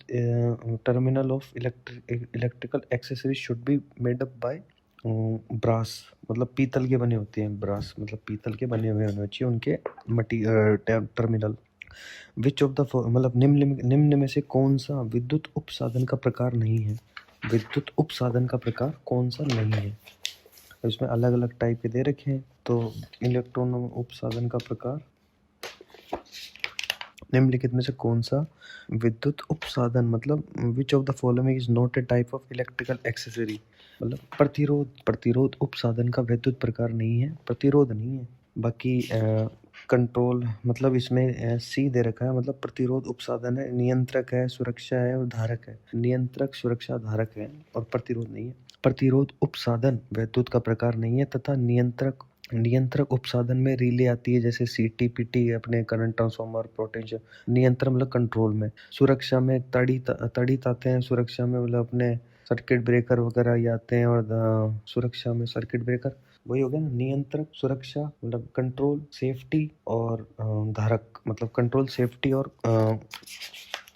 terminal of electrical accessories should be made up by brass, मतलब पीतल के बने होते हैं। ब्रास मतलब पीतल के बने हुए होने चाहिए उनके टर्मिनल। विच ऑफ द मतलब निम्न में से कौन सा विद्युत उपसाधन का प्रकार नहीं है? विद्युत उपसाधन का प्रकार कौन सा नहीं है? इसमें अलग अलग टाइप के दे रखे हैं। तो इलेक्ट्रॉन उपसाधन का प्रकार, निम्नलिखित में से कौन सा विद्युत उपसाधन, मतलब which of the following is not a type of electrical accessory, मतलब प्रतिरोध उपसाधन का विद्युत प्रकार नहीं है, प्रतिरोध नहीं है। बाकी कंट्रोल, मतलब इसमें सी दे रखा है, मतलब प्रतिरोध उपसाधन है, नियंत्रक है, सुरक्षा है और धारक है। नियंत्रक, सुरक्षा, धारक है और प्रतिरोध नहीं है। प्रतिरोध उपसाधन विद्युत का प्रकार नहीं है तथा नियंत्रक उपसाधन में रिले आती है, जैसे सीटीपीटी अपने करंट ट्रांसफार्मर, पोटेंशियल नियंत्रण मतलब कंट्रोल में। सुरक्षा में तड़ित आते हैं, सुरक्षा में मतलब अपने सर्किट ब्रेकर वगैरह ये आते हैं। और सुरक्षा में सर्किट ब्रेकर वही हो गया ना, नियंत्रक, सुरक्षा मतलब कंट्रोल, सेफ्टी और धारक मतलब कंट्रोल, सेफ्टी और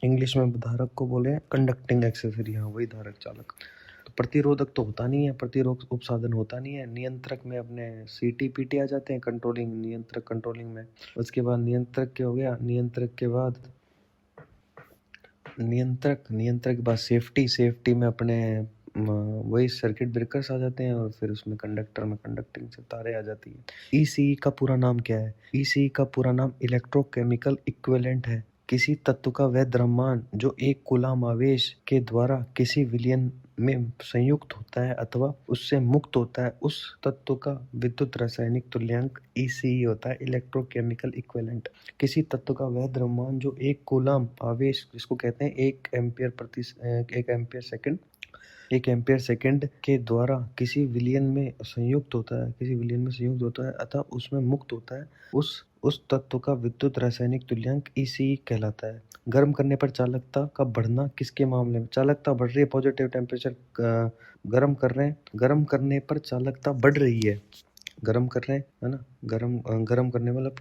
इंग्लिश में धारक को बोले कंडक्टिंग एक्सेसरी। हाँ वही धारक, चालक। तो प्रतिरोधक तो होता नहीं है, प्रतिरोध उपसाधन होता नहीं है। नियंत्रक में अपने सीटीपीटी आ जाते हैं, कंट्रोलिंग, नियंत्रक कंट्रोलिंग में। उसके बाद नियंत्रक क्या हो गया, नियंत्रक के बाद सेफ्टी में अपने वही सर्किट ब्रेकर्स आ जाते हैं। और फिर उसमें कंडक्टर में कंडक्टिंग से तारे आ जाती है। ईसीई का पूरा नाम क्या है? ईसीई का पूरा नाम इलेक्ट्रोकेमिकल इक्विवेलेंट है। किसी तत्व का वह द्रव्यमान जो एक कूलाम आवेश के द्वारा किसी विलयन में संयुक्त होता है अथवा उससे मुक्त होता है, उस तत्व का विद्युत रासायनिक तुल्यांक ईसीई होता है, इलेक्ट्रोकेमिकल इक्विवेलेंट। किसी तत्व का वह द्रव्यमान जो एक कूलाम आवेश, जिसको कहते हैं 1 एम्पियर सेकंड के द्वारा किसी विलयन में संयुक्त होता है अतः उसमें मुक्त होता है, उस तत्व का विद्युत रासायनिक तुल्यांक ईसीई कहलाता है। गर्म करने पर चालकता का बढ़ना किसके मामले में? चालकता बढ़ रही है, पॉजिटिव टेम्परेचर गर्म कर रहे हैं, गर्म करने पर चालकता बढ़ रही है। गरम कर रहे हैं, है ना, गरम करने मतलब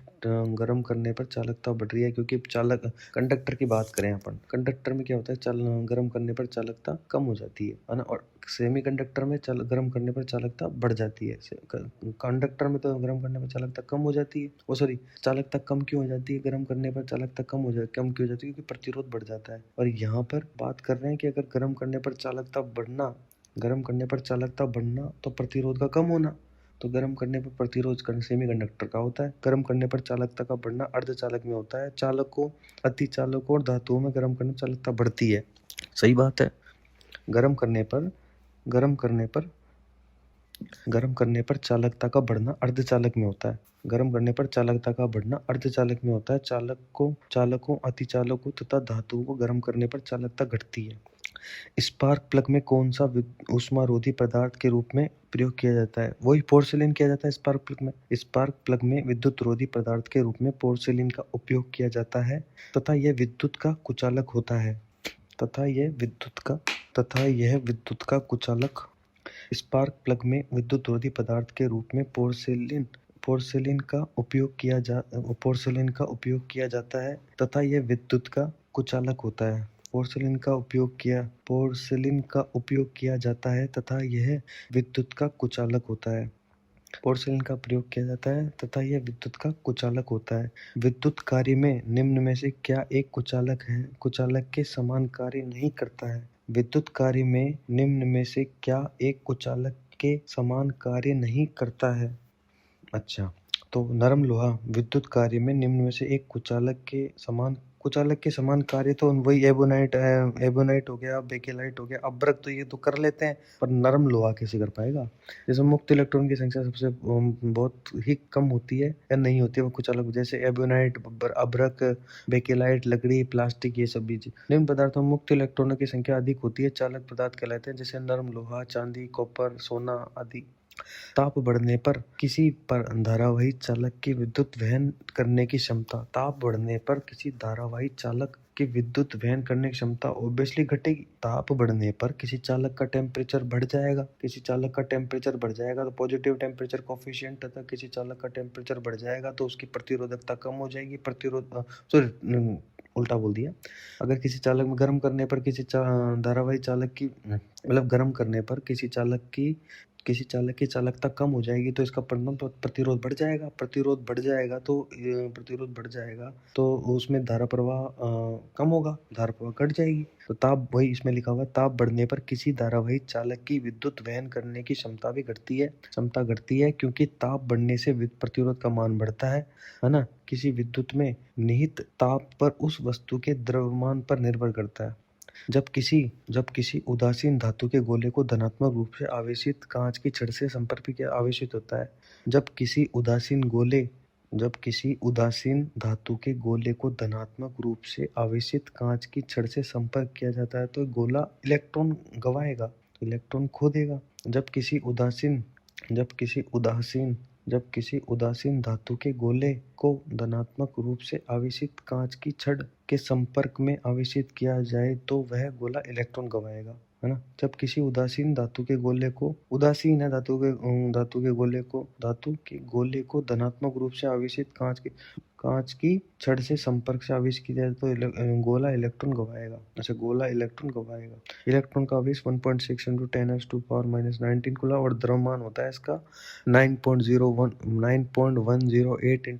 गरम करने पर चालकता बढ़ रही है, क्योंकि चालक कंडक्टर की बात करें अपन, कंडक्टर में क्या होता है, गरम करने पर चालकता कम हो जाती है ना। और सेमी कंडक्टर में गरम करने पर चालकता बढ़ जाती है। कंडक्टर में तो गरम करने पर चालकता कम हो जाती है, वो सॉरी, चालकता कम क्यों हो जाती है? गरम करने पर चालकता कम क्यों हो जाती है? क्योंकि प्रतिरोध बढ़ जाता है। और यहाँ पर बात कर रहे हैं कि अगर गरम करने पर चालकता बढ़ना तो प्रतिरोध का कम होना। तो गर्म करने पर प्रतिरोध सेमी कंडक्टर का होता है, गर्म करने पर चालकता का बढ़ना अर्धचालक में होता है। चालकों, अतिचालकों और धातुओं में गर्म करने पर चालकता बढ़ती है। सही बात है। गर्म करने पर चालकता का बढ़ना अर्धचालक में होता है। गर्म करने पर चालकता का बढ़ना अर्धचालक में होता है। चालकों, अतिचालकों तथा धातुओं को गर्म करने पर चालकता घटती है। स्पार्क प्लग में कौन सा ऊष्मारोधी पदार्थ के रूप में प्रयोग किया जाता है? वही पोर्सिलिन किया जाता है स्पार्क प्लग में विद्युत रोधी पदार्थ के रूप में पोर्सिलिन का उपयोग किया जाता है तथा यह विद्युत का कुचालक होता है। स्पार्क प्लग में विद्युत रोधी पदार्थ के रूप में पोर्सिलिन का उपयोग किया जाता है तथा यह विद्युत का कुचालक होता है। पोर्सिलिन का उपयोग किया जाता है तथा यह विद्युत का कुचालक होता है। पोर्सिलिन का प्रयोग किया जाता है तथा यह विद्युत का कुचालक होता है। विद्युत कार्य में निम्न में से क्या एक कुचालक के समान कार्य नहीं करता है? विद्युत कार्य में निम्न में से क्या एक कुचालक के समान कार्य नहीं करता है? अच्छा, तो नरम लोहा विद्युत कार्य में निम्न में से एक कुचालक के समान कुचालक के समान कार्य तो वही एबोनाइट हो गया, बेकेलाइट हो गया, अब्रक तो ये तो कर लेते हैं, पर नरम लोहा कैसे कर पाएगा। जैसे मुक्त इलेक्ट्रॉन की संख्या सबसे बहुत ही कम होती है या नहीं होती है वो कुचालक, जैसे एबोनाइट, अब्रक, बेकेलाइट, लकड़ी, प्लास्टिक, ये सब भी निम्न पदार्थों में मुक्त इलेक्ट्रॉनों की संख्या अधिक होती है, चालक पदार्थ कहलाते हैं, जैसे नरम लोहा, चांदी, कॉपर, सोना आदि। ताप बढ़ने पर किसी पर धारावाही चालक की विद्युत वहन करने की क्षमता, ताप बढ़ने पर किसी धारावाही चालक की विद्युत वहन करने की क्षमता ऑब्वियसली घटेगी। ताप बढ़ने पर किसी चालक का टेम्परेचर बढ़ जाएगा, किसी चालक का टेम्परेचर बढ़ जाएगा तो पॉजिटिव टेम्परेचर कोफिशिएंट, तथा किसी चालक का टेम्परेचर बढ़ जाएगा तो उसकी प्रतिरोधकता कम हो जाएगी। उल्टा बोल दिया। अगर किसी चालक में गर्म करने पर किसी धारावाही चालक की मतलब गर्म करने पर किसी चालक की चालकता कम हो जाएगी तो इसका परिणाम तो प्रतिरोध बढ़ जाएगा। प्रतिरोध बढ़ जाएगा तो उसमें धारा प्रवाह कम होगा, धारा प्रवाह घट जाएगी। तो ताप, वही इसमें लिखा हुआ, ताप बढ़ने पर किसी धारावाही चालक की विद्युत वहन करने की क्षमता घटती है क्योंकि ताप बढ़ने से प्रतिरोध का मान बढ़ता है ना। किसी विद्युत में निहित ताप पर उस वस्तु के द्रव्यमान पर निर्भर करता है। जब किसी उदासीन धातु के गोले को धनात्मक रूप से आवेशित कांच की छड़ से संपर्क किया आवेशित होता है। जब किसी उदासीन धातु के गोले को धनात्मक रूप से आवेशित कांच की छड़ से संपर्क किया जाता है तो गोला इलेक्ट्रॉन गंवाएगा, इलेक्ट्रॉन खो देगा। जब किसी उदासीन धातु के गोले को धनात्मक रूप से आवेशित कांच की छड़ के संपर्क में आवेशित किया जाए तो वह गोला इलेक्ट्रॉन गंवाएगा, है ना। जब किसी उदासीन धातु के गोले को को धनात्मक रूप से आवेशित कांच की छड़ से संपर्क से आवेश किया जाए तो गोला इलेक्ट्रॉन गंवाएगा। इलेक्ट्रॉन का आवेश 1.6 × 10⁻⁻19 कूलम और द्रव्यमान होता है इसका 9.108 ×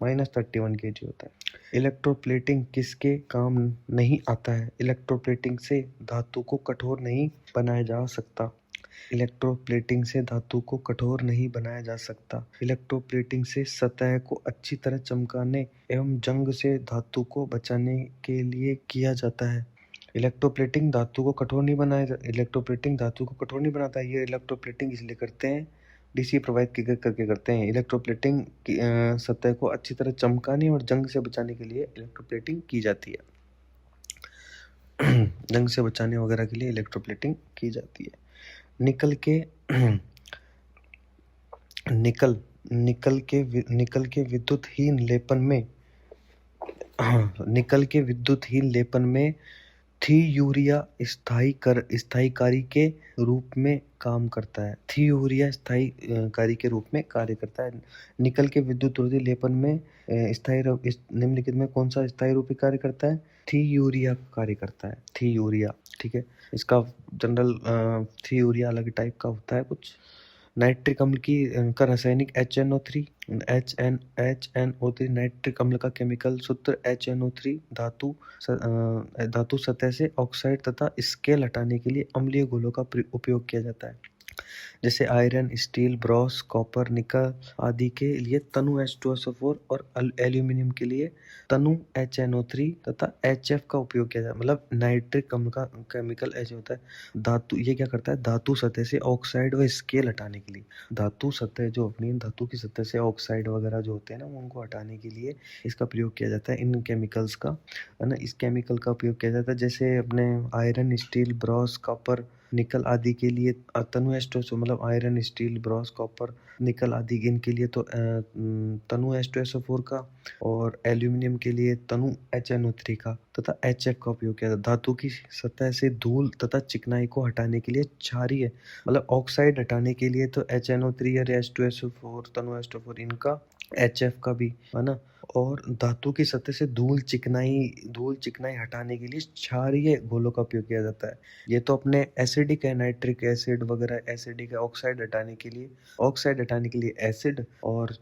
10⁻31 kg होता है। इलेक्ट्रोप्लेटिंग किसके काम नहीं आता है? इलेक्ट्रोप्लेटिंग से धातु को कठोर नहीं बनाया जा सकता। इलेक्ट्रोप्लेटिंग से सतह को अच्छी तरह चमकाने एवं जंग से धातु को बचाने के लिए किया जाता है। इलेक्ट्रोप्लेटिंग धातु को कठोर नहीं बनाता है। ये इलेक्ट्रोप्लेटिंग इसलिए करते हैं, डीसी प्रवाहित करके करते हैं। इलेक्ट्रोप्लेटिंग सतह को अच्छी तरह चमकाने और जंग से बचाने के लिए इलेक्ट्रोप्लेटिंग की जाती है। जंग से बचाने वगैरह के लिए इलेक्ट्रोप्लेटिंग की जाती है। निकल के विद्युतहीन लेपन में थियूरिया स्थायीकारी के रूप में काम करता है। निकल के विद्युतरोधी लेपन में निम्नलिखित में कौन सा स्थायी रूपी कार्य करता है? थियूरिया कार्य करता है। थियूरिया, ठीक है। इसका जनरल थियूरिया अलग टाइप का होता है कुछ। नाइट्रिक अम्ल का रासायनिक HNO3 नाइट्रिक अम्ल का केमिकल सूत्र HNO3 धातु सतह से ऑक्साइड तथा स्केल हटाने के लिए अम्लीय घोलों का उपयोग किया जाता है। जैसे आयरन, स्टील, ब्रॉस, कॉपर, निकल आदि के लिए तनु H2SO4 और एल्यूमिनियम के लिए तनु HNO3 तथा HF का उपयोग किया जाता है। मतलब नाइट्रिक अम्ल का केमिकल H होता है। ये क्या करता है? धातु सतह से ऑक्साइड व स्केल हटाने के लिए, धातु की सतह से ऑक्साइड वगैरह जो होते हैं ना, उनको हटाने के लिए इसका प्रयोग किया जाता है, इन केमिकल्स का, है ना। इस केमिकल का उपयोग किया जाता है। जैसे अपने आयरन, स्टील, ब्रॉस, कॉपर, निकल आदि के लिए तनु H2SO, मतलब आयरन, स्टील, ब्रॉस, कॉपर, निकल आदि इनके लिए तो तनु H2SO4 का, और एल्यूमिनियम के लिए तनु HNO3 का तथा HF का उपयोग किया जाता है। धातु की सतह से धूल तथा चिकनाई को हटाने के लिए क्षारीय, मतलब ऑक्साइड हटाने के लिए तो HNO3 और H2SO4, तनु H2SO4 इनका, HF का भी, है ना। और धातु की सतह से धूल चिकनाई हटाने के लिए क्षारीय घोलों का उपयोग किया जाता है। ये तो अपने एसिडिक है, नाइट्रिक एसिड वगैरह एसिडिक है। ऑक्साइड हटाने के लिए एसिड, और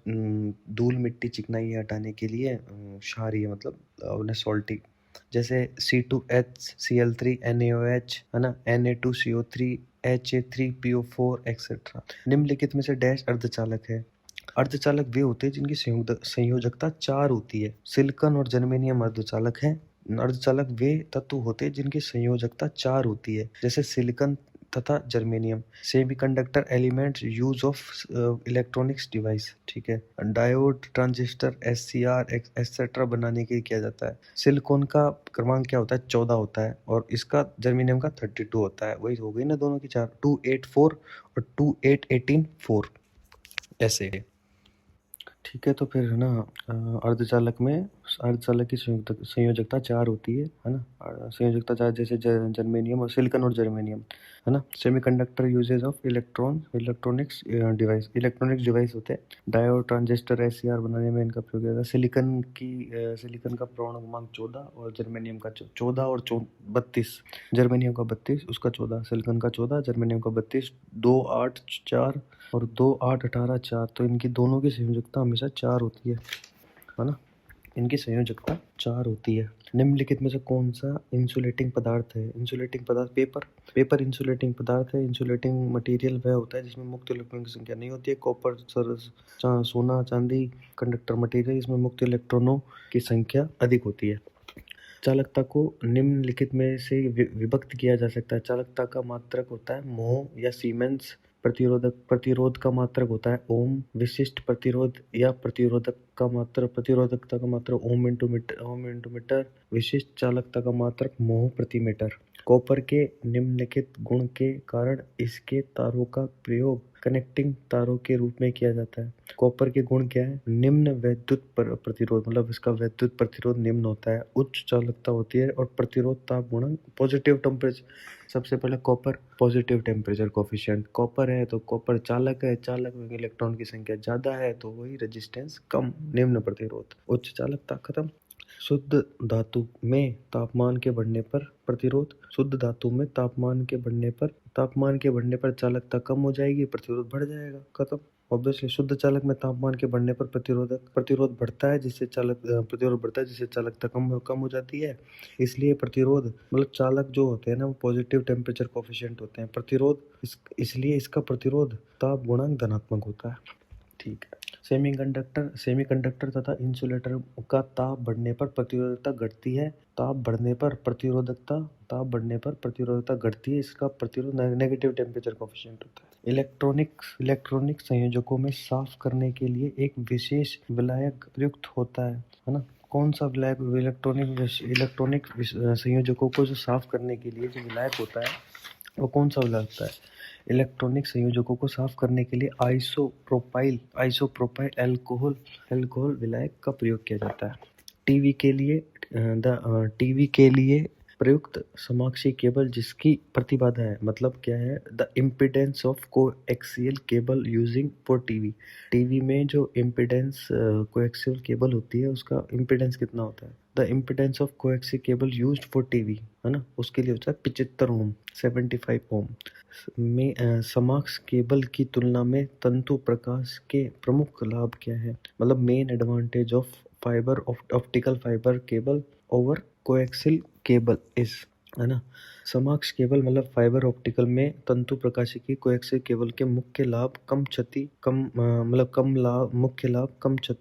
धूल मिट्टी चिकनाई हटाने के लिए क्षारीय, मतलब अपने सॉल्टी, जैसे C2HCl3 NaOH, है ना, Na2CO3 Ha3PO4 एक्सेट्रा। निम्नलिखित में से डैश अर्धचालक है? अर्धचालक वे होते हैं जिनकी संयोजकता 4 होती है। सिलिकॉन और जर्मेनियम अर्धचालक हैं। अर्धचालक वे तत्व होते हैं जिनकी संयोजकता 4 होती है, जैसे सिलिकॉन तथा germanium. Semiconductor elements use of electronics device, ठीक है। डायोड, ट्रांजिस्टर, एससीआर एक्सेट्रा बनाने के लिए किया जाता है। सिलिकॉन का क्रमांक क्या होता है? 14 होता है, और इसका जर्मेनियम का 32 होता है। वही हो गई ना दोनों की 4, 284 और 2818 4 ऐसे। ठीक है, तो फिर है ना, अर्धचालक की संयोजकता 4 होती है ना। संयोजकता 4 जैसे जर्मेनियम और सिलिकॉन और जर्मेनियम, है ना। Semiconductor uses of electronics device होते हैं। डायोड, ट्रांजिस्टर, एससीआर बनाने में इनका प्रयोग किया जाता है। सिलिकॉन का पूर्णांक 14 और जर्मेनियम का 14 और 32, जर्मेनियम का 32, उसका 14, सिलिकॉन का 14, जर्मेनियम का 32, 2 8 4 और 2 8 18 4। तो इनकी दोनों की संयोजकता हमेशा 4 होती है ना। इनकी संयोजकता 4 होती है। निम्नलिखित में से कौन सा इंसुलेटिंग पदार्थ है? इंसुलेटिंग पदार्थ पेपर इंसुलेटिंग पदार्थ है। इंसुलेटिंग मटेरियल वह होता है जिसमें मुक्त इलेक्ट्रॉनों की संख्या नहीं होती है। कॉपर, सोना, चांदी, कंडक्टर मटेरियल, इसमें मुक्त इलेक्ट्रॉनों की संख्या अधिक होती है। चालकता को निम्नलिखित में से विभक्त किया जा सकता है। चालकता का मात्रक होता है मोह या सीमेंस। प्रतिरोध का मात्रक होता है ओम। विशिष्ट प्रतिरोध या प्रतिरोधकता का मात्रक ओम इंटू मीटर। विशिष्ट चालकता का मात्रक मोह प्रति मीटर। कॉपर के निम्नलिखित गुण के कारण इसके तारों का प्रयोग कनेक्टिंग तारों के रूप में किया जाता है। कॉपर के गुण क्या है? निम्न वैद्युत प्रतिरोध, मतलब इसका वैद्युत प्रतिरोध निम्न होता है। उच्च चालकता होती है और प्रतिरोध ताप गुणक पॉजिटिव टेम्परेचर। सबसे पहले copper, positive temperature coefficient. Copper है तो कॉपर चालक है, चालक में इलेक्ट्रॉन की संख्या ज्यादा है तो वही रेजिस्टेंस कम, निम्न प्रतिरोध, उच्च चालकता। खत्म। शुद्ध धातु में तापमान के बढ़ने पर प्रतिरोध। शुद्ध धातु में तापमान के बढ़ने पर चालकता कम हो जाएगी, प्रतिरोध बढ़ जाएगा। खत्म। ऑब्वियसली शुद्ध चालक में तापमान के बढ़ने पर प्रतिरोध बढ़ता है, जिससे चालकता कम हो जाती है। इसलिए प्रतिरोध, मतलब चालक जो होते हैं ना, वो पॉजिटिव टेम्परेचर कोफिशिएंट होते हैं। इसलिए इसका प्रतिरोध ताप गुणांक धनात्मक होता है। ठीक है। सेमीकंडक्टर तथा इंसुलेटर का ताप बढ़ने पर प्रतिरोधकता घटती है। ताप बढ़ने पर प्रतिरोधकता घटती है। इसका प्रतिरोध नेगेटिव टेम्परेचर कोफिशिएंट होता है। इलेक्ट्रॉनिक संयोजकों में साफ करने के लिए एक विशेष विलायक प्रयुक्त होता है ना। कौन सा विलायक? इलेक्ट्रॉनिक संयोजकों को जो साफ करने के लिए जो विलायक होता है, वो कौन सा विलायक होता है? इलेक्ट्रॉनिक संयोजकों को साफ करने के लिए आइसोप्रोपाइल अल्कोहल विलायक का प्रयोग किया जाता है। टीवी के लिए प्रयुक्त समाक्षीय केबल जिसकी प्रतिबाधा है, मतलब क्या है? The impedance of coaxial cable using for TV में जो इम्पीडेंस कोएक्सियल केबल होती है, उसका इम्पीडेंस कितना होता है? The impedance of coaxial cable used for TV, है ना, उसके लिए होता है 75 ओम, 75 ओम। में समाक्ष केबल की तुलना में तंतु प्रकाश के प्रमुख लाभ क्या है? मतलब main advantage of optical fibre cable over coaxial cable is, है ना। समाक्ष केबल मतलब फाइबर ऑप्टिकल में तंतु प्रकाशिकी कोएक्सियल केबल के मुख्य लाभ कम क्षति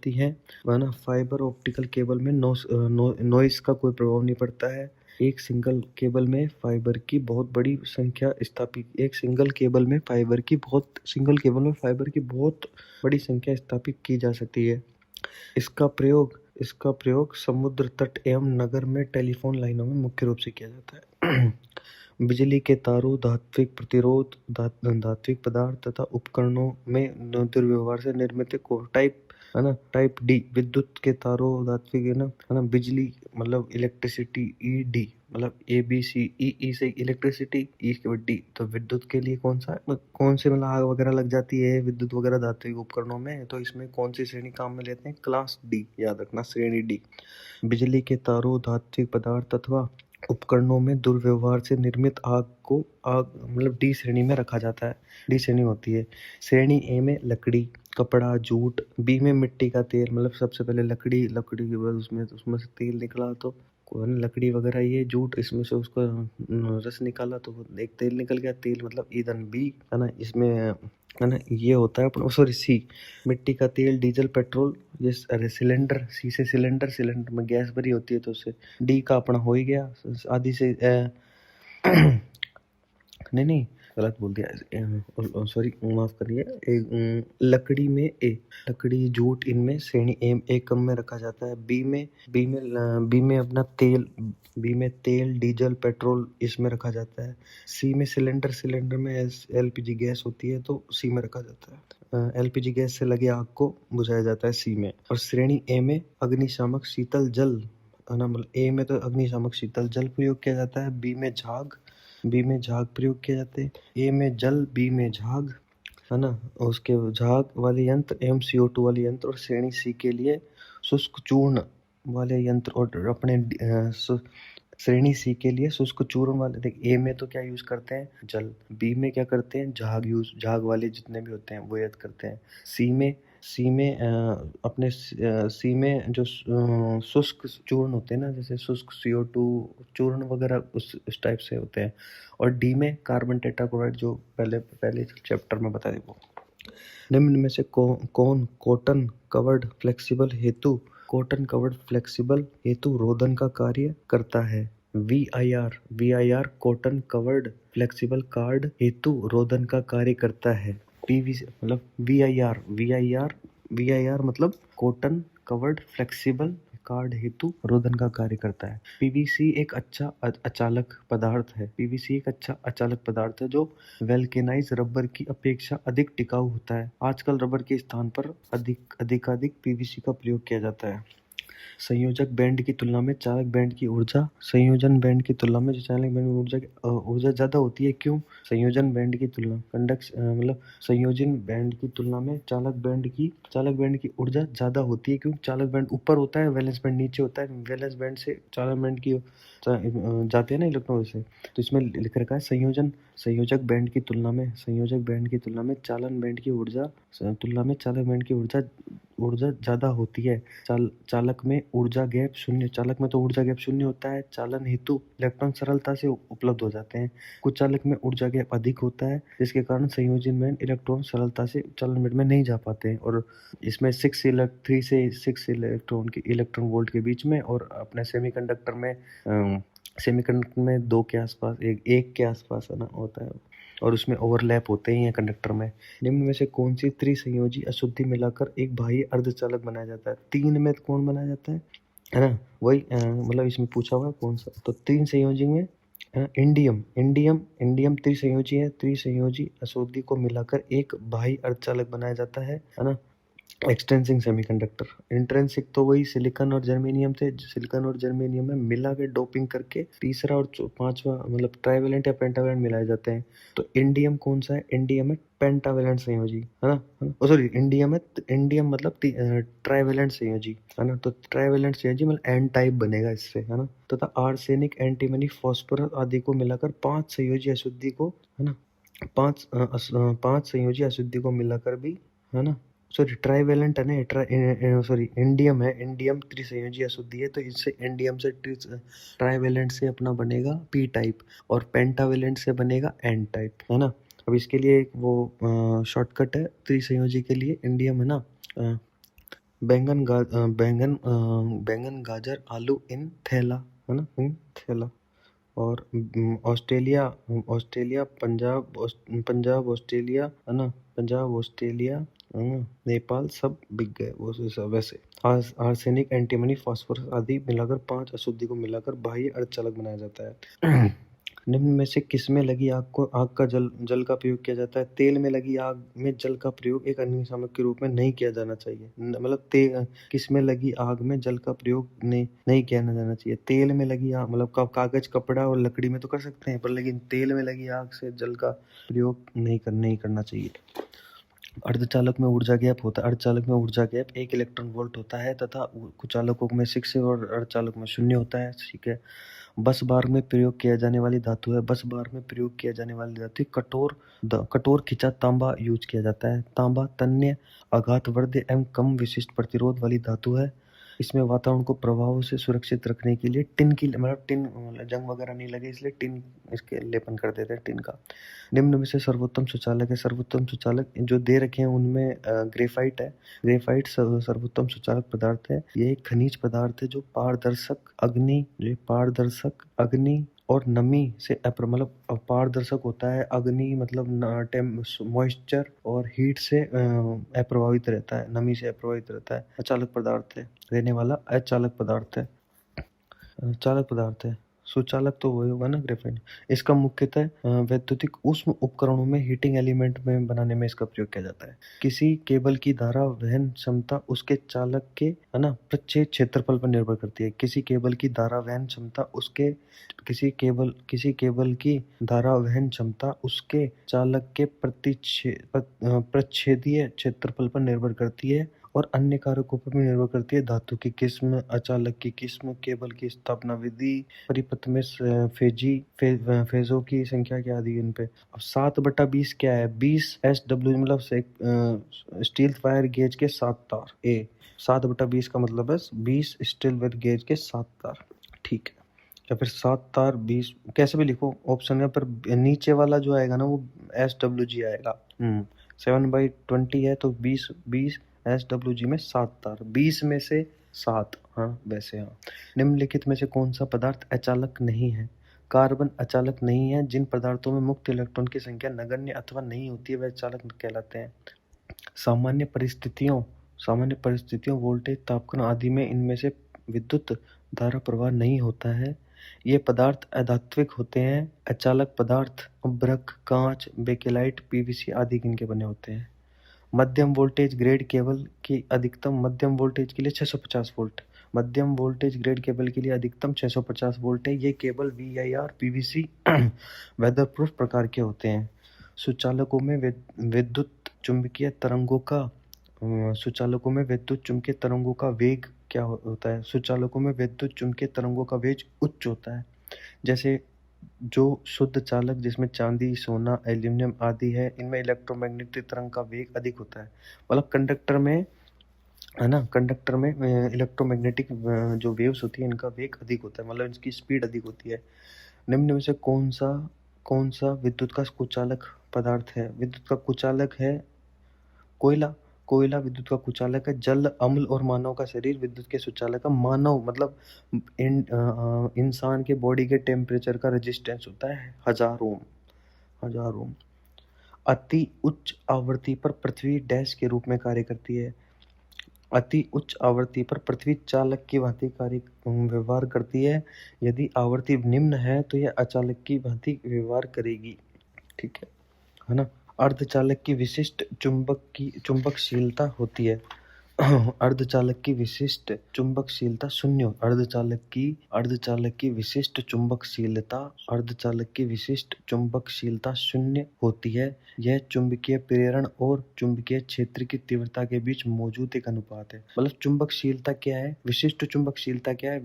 है ना। फाइबर ऑप्टिकल केबल में नॉइस का कोई प्रभाव नहीं पड़ता है। एक सिंगल केबल में फाइबर की बहुत बड़ी संख्या स्थापित की जा सकती है। इसका प्रयोग समुद्र तट एवं नगर में टेलीफोन लाइनों में मुख्य रूप से किया जाता है। बिजली के तारों, धात्विक पदार्थ तथा उपकरणों में दुर्व्यवहार से निर्मित टाइप डी विद्युत के तारों, धात्विक, है ना, बिजली मतलब इलेक्ट्रिसिटी, डी मतलब ABC, ई से इलेक्ट्रिसिटी, ई के बाद डी। तो विद्युत के लिए कौन से मतलब आग वगैरह लग जाती है विद्युत वगैरह धात्विक उपकरणों में, तो इसमें कौन सी श्रेणी काम में लेते हैं? क्लास डी, याद रखना, श्रेणी डी। बिजली के तारों, धात्विक पदार्थ अथवा उपकरणों में दुर्व्यवहार से निर्मित आग मतलब डी श्रेणी में रखा जाता है। डी श्रेणी होती है। श्रेणी ए में लकड़ी, कपड़ा, जूट। बी में मिट्टी का तेल, मतलब सबसे पहले लकड़ी के बाद उसमें से तेल निकला तो लकड़ी वगैरह, ये जूट, इसमें से उसका रस निकाला तो एक तेल निकल गया, तेल मतलब ईंधन। बी, है ना, इसमें है ना। ये होता है अपना, सॉरी सी, मिट्टी का तेल, डीजल, पेट्रोल, ये अरे सिलेंडर, सी से सिलेंडर, सिलेंडर में गैस भरी होती है तो उससे। डी का अपना हो ही गया आदि से नहीं नहीं, गलत बोल दिया, सॉरी माफ करिए। लकड़ी में ए, लकड़ी, जूट, इनमें श्रेणी एम एकम में रखा जाता है। बी में अपना तेल, बी में तेल, डीजल, पेट्रोल इसमें रखा जाता है। सी में सिलेंडर, सिलेंडर में एलपीजी गैस होती है तो सी में रखा जाता है। एलपीजी गैस से लगे आग को बुझाया जाता है सी में। और श्रेणी ए में अग्निशामक शीतल जल, है ना, मतलब ए में तो अग्निशामक शीतल जल प्रयोग किया जाता है। बी में झाग प्रयोग किए जाते हैं। ए में जल, बी में झाग, है ना। और उसके झाग वाले यंत्र एवं CO2 वाले यंत्र। और श्रेणी सी के लिए शुष्क चूर्ण वाले यंत्र। और अपने श्रेणी सी के लिए शुष्क चूर्ण वाले, देख ए में तो क्या यूज करते हैं, जल, बी में क्या करते हैं, झाग वाले जितने भी होते हैं वो यूज करते हैं। सी में अपने सी में जो शुष्क चूर्ण होते हैं ना, जैसे शुष्क CO2 चूर्ण वगैरह उस टाइप से होते हैं। और डी में कार्बन टेट्राक्लोराइड, जो पहले चैप्टर में बताया वो। निम्न में से कौन कॉटन कवर्ड फ्लेक्सिबल हेतु रोधन का कार्य करता है। VIR cotton covered flexible card हेतु रोधन का कार्य करता है। PVC मतलब VIR मतलब कॉटन कवर्ड फ्लेक्सिबल कार्ड हेतु रोधन का कार्य करता है। पीवीसी एक अच्छा अचालक पदार्थ है जो वेल्केनाइज रबर की अपेक्षा अधिक टिकाऊ होता है। आजकल रबर के स्थान पर अधिकाधिक पीवीसी का प्रयोग किया जाता है। संयोजन बैंड की तुलना में चालक बैंड की ऊर्जा ज्यादा होती है। क्यों? संयोजन बैंड की तुलना मतलब संयोजन बैंड की तुलना में चालक बैंड की ऊर्जा ज्यादा होती है। क्यों? चालक बैंड ऊपर होता है, वैलेंस बैंड नीचे होता है। वैलेंस बैंड से चालक बैंड की जाते हैं ना इलेक्ट्रॉन से। तो इसमें लिख रखा है संयोजक बैंड की तुलना में चालन बैंड की ऊर्जा चालक बैंड की ऊर्जा ज्यादा होती है। चालक में ऊर्जा गैप शून्य, चालक में तो ऊर्जा गैप शून्य होता है। चालन हेतु इलेक्ट्रॉन सरलता से उपलब्ध हो जाते हैं। कुछ चालक में ऊर्जा गैप अधिक होता है, जिसके कारण संयोजन में इलेक्ट्रॉन सरलता से चालन बैंड में नहीं जा पाते हैं। और इसमें 3 से 6 इलेक्ट्रॉन वोल्ट के बीच में, और अपने सेमीकंडक्टर में 2 के आसपास, एक के आसपास है ना होता है। और उसमें ओवरलैप होते ही हैं कंडक्टर में। निम्न में से कौन सी त्रिसंयोजी अशुद्धि मिलाकर एक बाह्य अर्धचालक बनाया जाता है। 3 में कौन बनाया जाता है ना, वही मतलब इसमें पूछा हुआ है कौन सा। तो 3 संयोजी में इंडियम त्रिसंयोजी अशुद्धि को मिलाकर एक बाह्य अर्धचालक बनाया जाता है ना। एक्सटेंसिंग सेमीकंडक्टर, इंट्रेंसिक तो वही सिलिकॉन और जर्मेनियम थे। सिलिकॉन और जर्मेनियम में मिला के डोपिंग करके तीसरा और पांचवा मतलब ट्राइवेलेंट या पेंटावेलेंट मिलाए जाते हैं। तो इंडियम कौन सा है? इंडियम है पेंटावेलेंट संयोजी, है ना। सॉरी, इंडियम मतलब ट्राइवेलेंट संयोजी, है ना। तो ट्राइवेलेंट संयोजी मतलब एन टाइप बनेगा इससे, है ना। तथा आर्सेनिक, एंटीमनी, फास्फोरस आदि को मिलाकर 5 संयोजी अशुद्धि को, है ना, 5 संयोजी अशुद्धि को मिलाकर भी, है ना। सॉरी, ट्राइवेलेंट है ना, सॉरी इंडियम है, इंडियम त्रिसंयोजी अशुद्धि है। तो इससे इंडियम से ट्राइवेलेंट से अपना बनेगा पी टाइप, और पेंटावेलेंट से बनेगा एन टाइप, है ना। अब इसके लिए एक वो शॉर्टकट है त्रिसंयोजी के लिए। इंडियम है ना, बैंगन, गाजर, आलू इन थैला, है ना, इन थैला। और ऑस्ट्रेलिया, पंजाब ऑस्ट्रेलिया, है ना, पंजाब ऑस्ट्रेलिया, है ना, नेपाल सब बिक गए वो सब वैसे। आर्सेनिक, एंटीमनी, फास्फोरस आदि मिलाकर 5 अशुद्धि को मिलाकर बाह्य अर्धचालक बनाया जाता है। निम्न में से किसमें लगी आग का जल का प्रयोग किया जाता है। तेल में लगी आग में जल का प्रयोग एक अग्निशामक के रूप में नहीं किया जाना चाहिए। मतलब किसमें लगी आग में जल का प्रयोग नहीं किया जाना चाहिए। तेल में लगी आग मतलब कागज, कपड़ा और लकड़ी में तो कर सकते हैं, पर लेकिन तेल में लगी आग से जल का प्रयोग नहीं करना चाहिए। अर्धचालक में ऊर्जा गैप होता है। अर्धचालक में ऊर्जा गैप 1 इलेक्ट्रॉन वोल्ट होता है तथा कुछ चालकों में 6 और अर्धचालक में 0 होता है। ठीक है। बस बार में प्रयोग किया जाने वाली धातु है। बस बार में प्रयोग किया जाने वाली धातु कठोर खिंचा तांबा यूज किया जाता है। तांबा तन्य, आघातवर्ध एवं कम विशिष्ट प्रतिरोध वाली धातु है। इसमें वातावरण को प्रभावों से सुरक्षित रखने के लिए टिन की मतलब टिन जंग वगैरह नहीं लगे इसलिए टिन इसके लेपन कर देते हैं टिन का। निम्न में से सर्वोत्तम शौचालय है। सर्वोत्तम शौचालय जो दे रखे हैं उनमें ग्रेफाइट है। ग्रेफाइट सर्वोत्तम शौचालक पदार्थ है। ये एक खनिज पदार्थ है जो पारदर्शक अग्नि और नमी से मतलब पारदर्शक होता है। अग्नि मतलब मॉइस्चर और हीट से अप्रभावित रहता है, नमी से अप्रभावित रहता है। अचालक पदार्थ है, रहने वाला अचालक पदार्थ है। चालक पदार्थ है। सुचालक तो वही होगा ना, ग्रेफाइट। इसका मुख्यतः वैद्युतिक उष्म उपकरणों में हीटिंग एलिमेंट में बनाने में इसका प्रयोग किया जाता है। किसी केबल की धारा वहन क्षमता उसके चालक के है ना प्रच्छेद क्षेत्रफल पर निर्भर करती है। किसी केबल की धारा वहन क्षमता किसी केबल की धारा वहन क्षमता उसके चालक के प्रच्छेदीय क्षेत्रफल पर निर्भर करती है और अन्य कारकों पर भी निर्भर करती है। धातु की किस्म, अचालक की किस्म, केबल की स्थापना विधि, परिपथ में फेजों की संख्या क्या दी इन पे। अब 7/20 क्या है? 20 SW मतलब स्टील वायर गेज के 7 तार। 7/20 का मतलब है 20 स्टील वायर गेज के 7 तार। ठीक है, या फिर 7 तार 20 कैसे भी लिखो ऑप्शन में, पर नीचे वाला जो आएगा ना वो SWG आएगा। 7/20 है तो 20 SWG में 7 तार, 20 में से 7। हाँ वैसे हाँ। निम्नलिखित में से कौन सा पदार्थ अचालक नहीं है? कार्बन अचालक नहीं है। जिन पदार्थों में मुक्त इलेक्ट्रॉन की संख्या नगण्य अथवा नहीं होती है वे अचालक कहलाते हैं। सामान्य परिस्थितियों वोल्टेज, तापमान आदि में इनमें से विद्युत धारा प्रवाह नहीं होता है। ये पदार्थ अधात्विक होते हैं। अचालक पदार्थ अभ्रक, कांच, बेकेलाइट, PVC आदि इनके बने होते हैं। मध्यम वोल्टेज ग्रेड केबल की अधिकतम मध्यम वोल्टेज के लिए 650 वोल्ट। मध्यम वोल्टेज ग्रेड केबल के लिए अधिकतम 650 वोल्ट है। ये केबल VIR PVC वेदरप्रूफ प्रकार के होते हैं। सुचालकों में विद्युत चुंबकीय तरंगों का वेग क्या होता है? सुचालकों में विद्युत चुंबकीय तरंगों का वेग उच्च होता है। जैसे जो शुद्ध चालक जिसमें चांदी, सोना, एल्यूमिनियम आदि है, इनमें इलेक्ट्रोमैग्नेटिक तरंग का वेग अधिक होता है। मतलब कंडक्टर में है ना, कंडक्टर में इलेक्ट्रोमैग्नेटिक जो वेव्स होती है इनका वेग अधिक होता है, मतलब इसकी स्पीड अधिक होती है। निम्न में से कौन सा विद्युत का कुचालक पदार्थ है? विद्युत का कुचालक है कोयला। कोयला विद्युत का कुचालक है। जल, अम्ल और मानव का शरीर विद्युत के सुचालक है। मानव मतलब इंसान के बॉडी के टेम्परेचर का रेजिस्टेंस होता है 1000 ओम। अति उच्च आवृत्ति पर पृथ्वी डैश के रूप में कार्य करती है। अति उच्च आवृत्ति पर पृथ्वी चालक की भांति व्यवहार करती है। यदि आवृत्ति निम्न है तो यह अचालक की भांति व्यवहार करेगी। ठीक है ना। अर्धचालक की विशिष्ट चुंबकशीलता होती है। अर्धचालक की विशिष्ट चुंबकशीलता शून्य। अर्धचालक की विशिष्ट चुंबकशीलता शून्य होती है। यह चुंबकीय प्रेरण और चुंबकीय क्षेत्र की तीव्रता के बीच मौजूद एक अनुपात है। मतलब चुंबकशीलता क्या है, विशिष्ट चुंबकशीलता क्या है,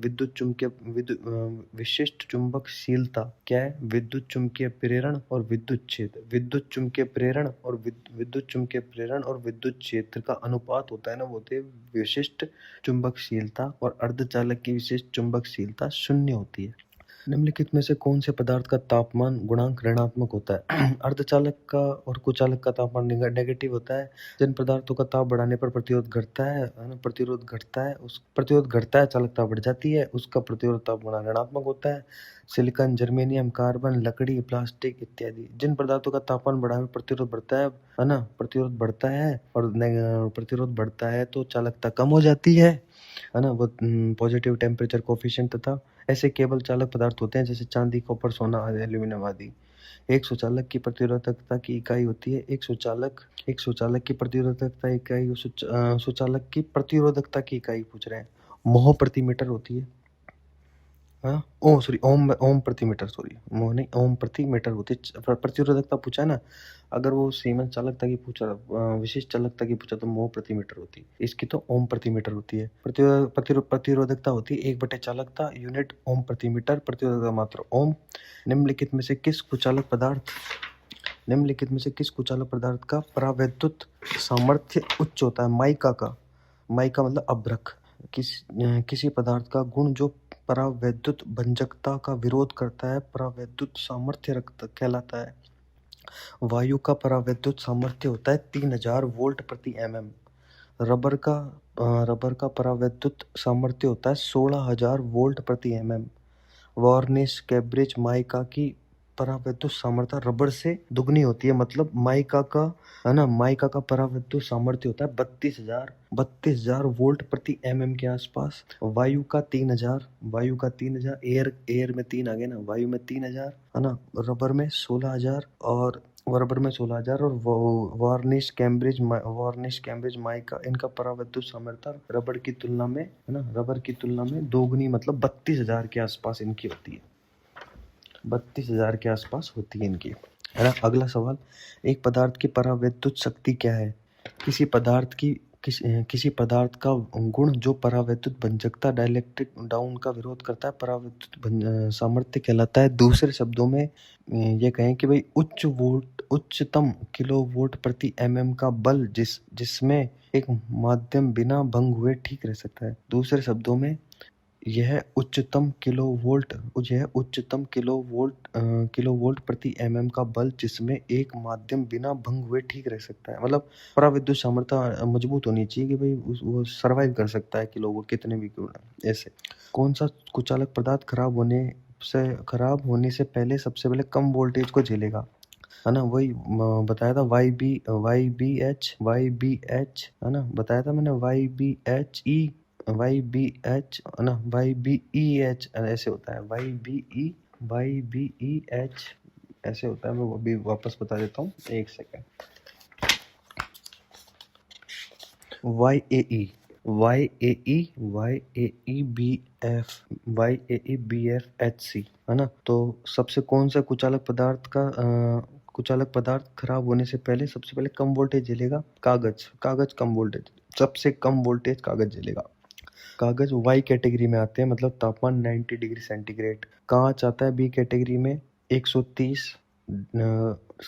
विशिष्ट चुंबकशीलता क्या है, विद्युत चुंबकीय प्रेरण और विद्युत क्षेत्र। विद्युत चुंबकीय प्रेरण और विद्युत क्षेत्र का अनुपात होता है ना, होते विशिष्ट चुंबकशीलता, और अर्धचालक की विशिष्ट चुंबकशीलता शून्य होती है। निम्नलिखित में से कौन से पदार्थ का तापमान गुणांक ऋणात्मक होता है? अर्धचालक का और कुचालक का तापमान नेगेटिव होता है। जिन पदार्थों का ताप बढ़ाने पर प्रतिरोध घटता है, चालकता बढ़ जाती है, उसका प्रतिरोध तापमान ऋणात्मक होता है। सिलिकॉन, जर्मेनियम, कार्बन, लकड़ी, प्लास्टिक इत्यादि। जिन पदार्थों का तापमान बढ़ाने पर प्रतिरोध बढ़ता है ना, प्रतिरोध बढ़ता है तो चालकता कम हो जाती है ना, वो पॉजिटिव टेम्परेचर कोफिशिएंट तथा ऐसे केवल चालक पदार्थ होते हैं जैसे चांदी, कॉपर, सोना, एल्यूमिनियम आदि। एक सुचालक की प्रतिरोधकता की इकाई होती है। सुचालक की प्रतिरोधकता की इकाई पूछ रहे हैं, मोह प्रति मीटर होती है। ओम प्रति मीटर, मोह नहीं, ओम प्रति मीटर होती है। प्रतिरोधकता पूछा है ना, अगर वो सीमेंस चालकता की पूछा, विशिष्ट चालकता की पूछा तो मोह प्रति मीटर होती है। इसकी तो ओम प्रति मीटर होती है। प्रतिरोधकता होती है 1/, चालकता यूनिट ओम प्रति मीटर, प्रतिरोधकता मात्र ओम। निम्नलिखित में से किस कुचालक पदार्थ का परावैद्युत सामर्थ्य उच्च होता है? माइका मतलब अभ्रक। किसी पदार्थ का गुण जो परावैद्युत भंजकता का विरोध करता है परावैद्युत सामर्थ्य कहलाता है। वायु का परावैद्युत सामर्थ्य होता है 3000 वोल्ट प्रति mm। रबर का परावैद्युत सामर्थ्य होता है 16,000 वोल्ट प्रति mm। वार्निश कैम्ब्रिज माइका की परावैद्युत सामर्थ्य रबर से दुगनी होती है, मतलब माइका का है ना, माइका का परावैद्युत सामर्थ्य होता है 32,000 वोल्ट प्रति mm के आसपास। वायु का 3,000 एयर में 3 आ गए ना, वायु में 3,000 है ना, रबर में 16,000 और वार्निश कैम्ब्रिज माइका इनका परावैद्युत सामर्थ्य रबर की तुलना में दोगुनी, मतलब 32,000 के आसपास इनकी होती है, 32,000 के आसपास होती है इनकी, है ना। अगला सवाल, एक पदार्थ की परावैद्युत शक्ति क्या है? किसी पदार्थ का गुण जो परावैद्युत भंजकता डाइलेक्ट्रिक डाउन का विरोध करता है परावैद्युत सामर्थ्य कहलाता है। दूसरे शब्दों में ये कहें कि भाई उच्चतम किलोवोल्ट प्रति mm का बल जिसमें एक माध्यम बिना भंग हुए ठीक रह सकता है। दूसरे शब्दों में यह उच्चतम किलोवोल्ट प्रति mm का बल जिसमें एक माध्यम बिना भंग हुए ठीक रह सकता है। मतलब परावैद्युत सामर्थ्य मजबूत होनी चाहिए कि भाई वो सर्वाइव कर सकता है किलोवोल्ट कितने भी क्यों। ऐसे कौन सा कुचालक पदार्थ खराब होने से पहले सबसे पहले कम वोल्टेज को झेलेगा, है ना। वही बताया था YBH है ना, बताया था मैंने YBH है ना, YBEH ऐसे होता है, YBEH ऐसे होता है। मैं अभी वापस बता देता हूँ, एक सेकेंड। YAEBFHC है ना। तो सबसे कौन सा कुचालक पदार्थ खराब होने से पहले सबसे पहले कम वोल्टेज झेलेगा? कागज कम वोल्टेज, सबसे कम वोल्टेज कागज झेलेगा। कागज वाई कैटेगरी में आते हैं, मतलब तापमान 90 डिग्री सेंटीग्रेड। कांच आता है बी कैटेगरी में 130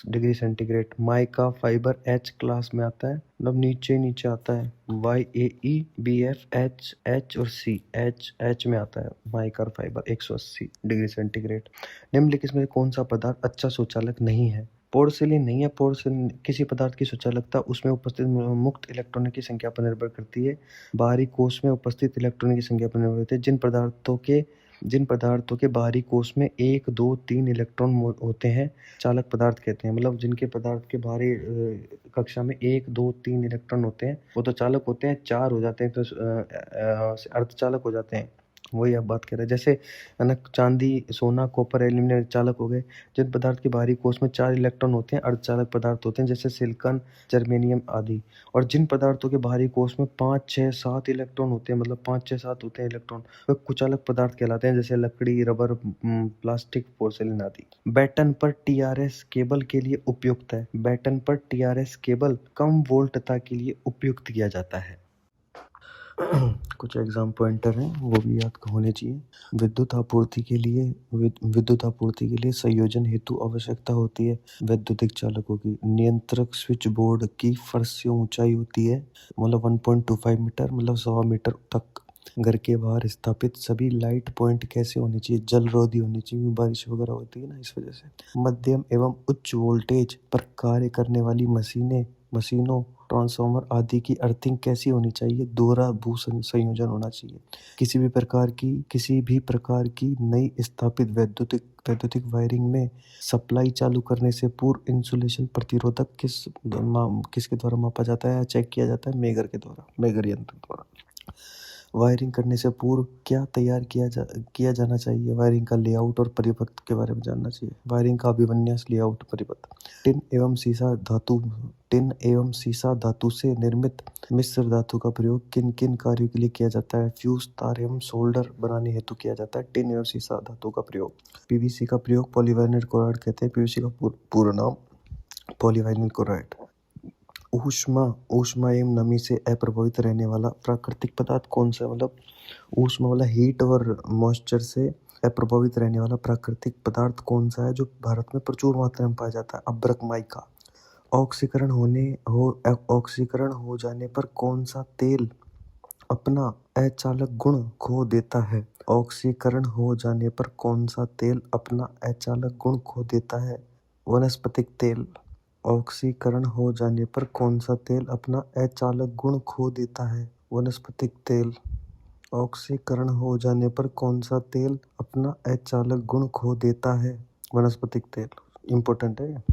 degree centigrade. Mica fibre H class में आता है, मतलब नीचे आता है। YAEBFH और C एच में आता है माइका फाइबर 180 डिग्री सेंटीग्रेड। निम्नलिखित में कौन सा पदार्थ अच्छा शौचालक नहीं है? पोर्सिलिन नहीं है। पोर्सिलिन किसी पदार्थ की शौचालकता उसमें उपस्थित मुक्त इलेक्ट्रॉनों की संख्या पर निर्भर करती है। बाहरी कोश में उपस्थित इलेक्ट्रॉनों की संख्या पर निर्भर करती है। जिन पदार्थों के बाहरी कोश में 1, 2, 3 इलेक्ट्रॉन होते हैं चालक पदार्थ कहते हैं। मतलब जिनके पदार्थ के बाहरी कक्षा में 1, 2, 3 इलेक्ट्रॉन होते हैं वो तो चालक होते हैं। 4 हो जाते हैं तो अर्धचालक हो जाते हैं। वही आप बात कर रहे हैं, जैसे है ना, चांदी, सोना, कॉपर, एल्यूमिनियम चालक हो गए। जिन पदार्थ के बाहरी कोश में 4 इलेक्ट्रॉन होते हैं अर्धचालक पदार्थ होते हैं, जैसे सिलिकॉन, जर्मेनियम आदि। और जिन पदार्थों के बाहरी कोश में 5, 6, 7 इलेक्ट्रॉन होते हैं, मतलब 5, 6, 7 होते हैं इलेक्ट्रॉन, वे कुचालक पदार्थ कहलाते हैं, जैसे लकड़ी, रबर, प्लास्टिक, पोर्सिलिन आदि। बैटन पर TRS केबल के लिए उपयुक्त है। बैटन पर TRS केबल कम वोल्टता के लिए उपयुक्त किया जाता है। कुछ एग्जाम पॉइंटर हैं, वो भी याद होने चाहिए। विद्युत आपूर्ति के लिए संयोजन हेतु आवश्यकता होती है वैद्युतिक चालकों की। नियंत्रक स्विच बोर्ड की फर्श से ऊंचाई होती है, मतलब 1.25 मीटर, मतलब 1.25 मीटर तक। घर के बाहर स्थापित सभी लाइट पॉइंट कैसे होने चाहिए? जलरोधी होनी चाहिए, बारिश वगैरह होती है ना, इस वजह से। मध्यम एवं उच्च वोल्टेज पर कार्य करने वाली मशीनों, ट्रांसफार्मर आदि की अर्थिंग कैसी होनी चाहिए? दोहरा भू संयोजन होना चाहिए। किसी भी प्रकार की नई स्थापित वैद्युतिक वायरिंग में सप्लाई चालू करने से पूर्व इंसुलेशन प्रतिरोधक किसके द्वारा मापा जाता है या चेक किया जाता है? मेगर यंत्र द्वारा। वायरिंग करने से पूर्व क्या तैयार किया जाना चाहिए? वायरिंग का लेआउट और परिपथ के बारे में जानना चाहिए। वायरिंग का अभिविन्यास, लेआउट, परिपथ। टिन एवं सीसा धातु से निर्मित मिश्र धातु का प्रयोग किन किन कार्यों के लिए किया जाता है? फ्यूज, तार एवं सोल्डर बनाने हेतु किया जाता है टिन एवं सीसा धातु का प्रयोग। PVC का प्रयोग पॉलीविनाइल क्लोराइड कहते हैं। PVC का पूरा नाम पॉलीविनाइल क्लोराइड। ऊष्मा एवं नमी से अप्रभावित रहने वाला प्राकृतिक पदार्थ कौन सा है? मतलब ऊष्मा वाला हीट और मॉइस्चर से अप्रभावित रहने वाला प्राकृतिक पदार्थ कौन सा है जो भारत में प्रचुर मात्रा में पाया जाता है? अभ्रक माइका। ऑक्सीकरण हो जाने पर कौन सा तेल अपना अचालक गुण खो देता है? ऑक्सीकरण हो जाने पर कौन सा तेल अपना अचालक गुण खो देता है? वनस्पतिक तेल। ऑक्सीकरण हो जाने पर कौन सा तेल अपना अचालक गुण खो देता है? वनस्पतिक तेल। ऑक्सीकरण हो जाने पर कौन सा तेल अपना अचालक गुण खो देता है? वनस्पतिक तेल। इम्पोर्टेंट है।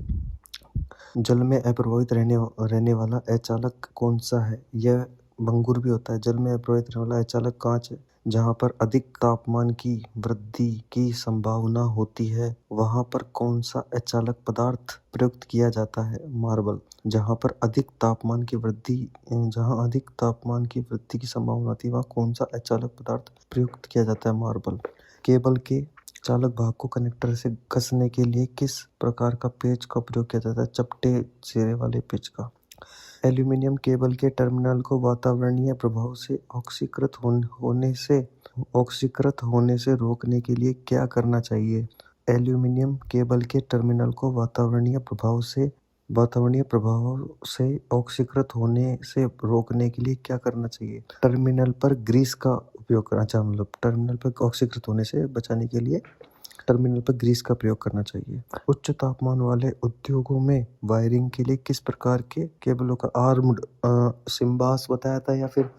जल में अप्रभावित रहने वाला अचालक कौन सा है? यह भंगुर भी होता है। जल में अप्रभावित रहने वाला अचालक कांच है। जहाँ पर अधिक तापमान की वृद्धि की संभावना होती है वहाँ पर कौन सा अचालक पदार्थ प्रयुक्त किया जाता है? मार्बल। जहाँ अधिक तापमान की वृद्धि की संभावना होती है वहाँ कौन सा अचालक पदार्थ प्रयुक्त किया जाता है? मार्बल। केबल के चालक भाग को कनेक्टर से कसने के लिए किस प्रकार का पेच का प्रयोग किया जाता है? चपटे सिरे वाले पेच का। एल्यूमीनियम केबल के टर्मिनल को वातावरणीय प्रभाव से ऑक्सीकृत होने से रोकने के लिए क्या करना चाहिए? एल्यूमीनियम केबल के टर्मिनल को वातावरणीय प्रभाव से ऑक्सीकृत होने से रोकने के लिए क्या करना चाहिए? टर्मिनल पर ग्रीस का उपयोग करना चाहिए। मतलब टर्मिनल पर ऑक्सीकृत होने से बचाने के लिए टर्मिनल पर ग्रीस का प्रयोग करना चाहिए। उच्च तापमान वाले उद्योगों में वायरिंग के लिए किस प्रकार के केबलों का आर्म्ड सिम्बास बताया था? या फिर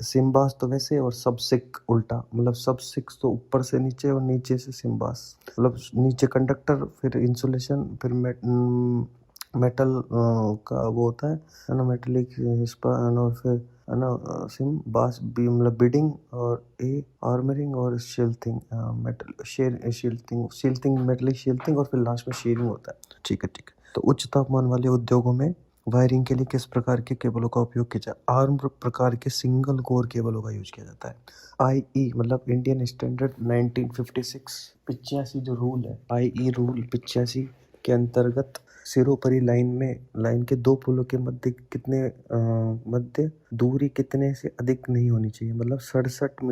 सिम्बास तो वैसे और सबसिक उल्टा। मतलब सबसिक तो ऊपर से नीचे और नीचे से सिम्बास। मतलब नीचे कंडक्टर फिर इंसुलेशन फिर मेटल का वो होता है ना, मेटेलिक फिर है ना सिम बास बी मतलब बीडिंग और ए आर्मरिंग और शील्थिंग मेटल शील्थिंग मेटलिक शील्थिंग और फिर लास्ट में शीरिंग होता है। ठीक है। तो उच्च तापमान वाले उद्योगों में वायरिंग के लिए किस प्रकार के केबलों का उपयोग किया जाए? आर्म प्रकार के सिंगल कोर केबलों का यूज किया जाता है। आईई मतलब इंडियन स्टैंडर्ड 1956 जो रूल है, आईई रूल 85 के अंतर्गत सिरोपरी लाइन के दो पुलों के मध्य दूरी कितने से अधिक नहीं होनी चाहिए? मतलब 67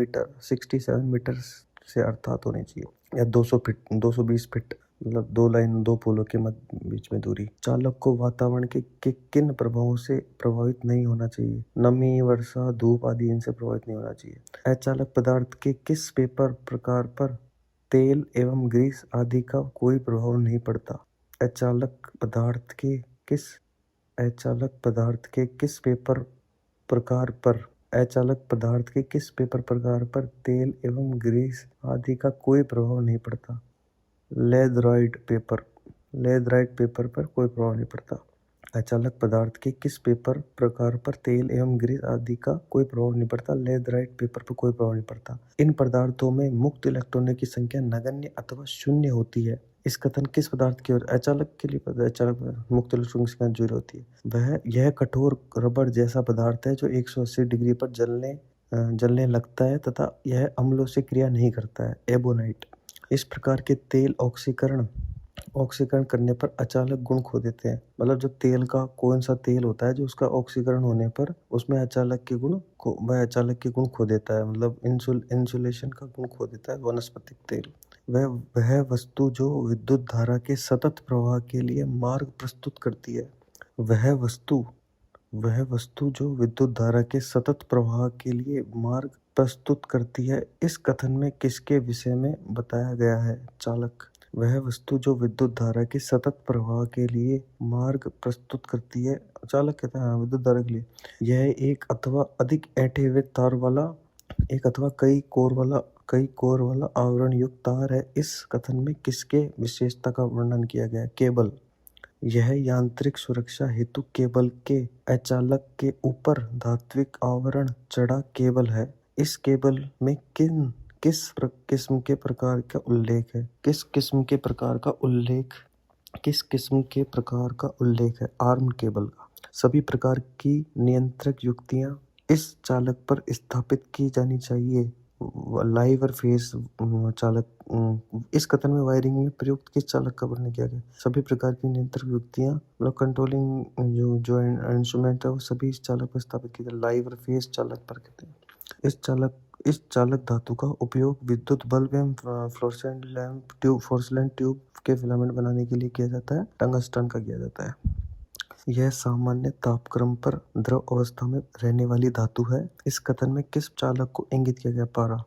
मीटर से अर्थात होनी चाहिए, या 220 फीट। मतलब दो पुलों के बीच में दूरी। चालक को वातावरण के किन प्रभावों से प्रभावित नहीं होना चाहिए? नमी, वर्षा, धूप आदि इनसे प्रभावित नहीं होना चाहिए। अचालक पदार्थ के किस पेपर प्रकार पर तेल एवं ग्रीस आदि का कोई प्रभाव नहीं पड़ता? अचालक पदार्थ के किस पेपर प्रकार पर तेल एवं ग्रीस आदि का कोई प्रभाव नहीं पड़ता? लेथराइट पेपर पर कोई प्रभाव नहीं पड़ता। अचालक पदार्थ के किस पेपर प्रकार पर तेल एवं ग्रीस आदि का कोई प्रभाव नहीं पड़ता? लेथराइट पेपर पर कोई प्रभाव नहीं पड़ता। इन पदार्थों में मुक्त इलेक्ट्रॉनों की संख्या नगण्य अथवा शून्य होती है। इस कथन किस पदार्थ की ओर? अचालक के लिए अचालक मुक्त इलेक्ट्रॉनों की संख्या जीरो होती है। यह कठोर रबर जैसा पदार्थ है जो 180 डिग्री पर जलने लगता है तथा यह अम्लों से क्रिया नहीं करता है। एबोनाइट। इस प्रकार के तेल ऑक्सीकरण करने पर अचालक गुण खो देते हैं। मतलब जो तेल का कौन सा तेल होता है जो उसका ऑक्सीकरण होने पर उसमें अचालक के गुण खो देता है। मतलब इंसुलेशन का गुण खो देता है। वनस्पतिक तेल। वह वस्तु जो विद्युत धारा के सतत प्रवाह के लिए मार्ग प्रस्तुत करती है। वह वस्तु जो विद्युत धारा के सतत प्रवाह के लिए मार्ग प्रस्तुत करती है, इस कथन में किसके विषय में बताया गया है? चालक। वह वस्तु जो विद्युत धारा के सतत प्रवाह के लिए मार्ग प्रस्तुत करती है, चालक कहता है विद्युत धारा के लिए। यह एक अथवा अधिक ऐंठे हुए तार वाला एक अथवा कई कोर वाला आवरण युक्त तार है। इस कथन में किसके विशेषता का वर्णन किया गया है? केबल। यह यांत्रिक सुरक्षा हेतु केबल के अचालक के ऊपर धात्विक आवरण चढ़ा केबल है। इस केबल में किस किस्म के प्रकार का उल्लेख है? किस किस्म के प्रकार का उल्लेख है? आर्म केबल का। सभी प्रकार की नियंत्रक युक्तियां इस चालक पर स्थापित की जानी चाहिए। लाइव और फेस चालक। इस कथन में वायरिंग में प्रयुक्त किस चालक का वर्णन किया गया? सभी प्रकार की नियंत्रक युक्तियां मतलब कंट्रोलिंग जो इंस्ट्रूमेंट है वो सभी इस चालक पर स्थापित किए जाते हैं। लाइव और फेस चालक पर कहते हैं। इस चालक धातु का उपयोग विद्युत बल्ब एवं फ्लोरेसेंट ट्यूब के फिलामेंट बनाने के लिए किया जाता है। टंगस्टन का किया जाता है। यह सामान्य तापक्रम पर द्रव अवस्था में रहने वाली धातु है। इस कथन में किस चालक को इंगित किया गया? पारा।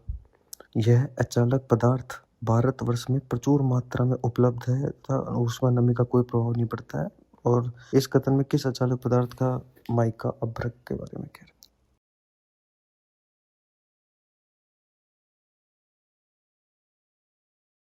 यह अचालक पदार्थ भारतवर्ष में प्रचुर मात्रा में उपलब्ध है तथा ऊष्मा नमी का कोई प्रभाव नहीं पड़ता है। और इस कथन में किस अचालक पदार्थ का माइका अभ्रक के बारे में कह रहे हैं?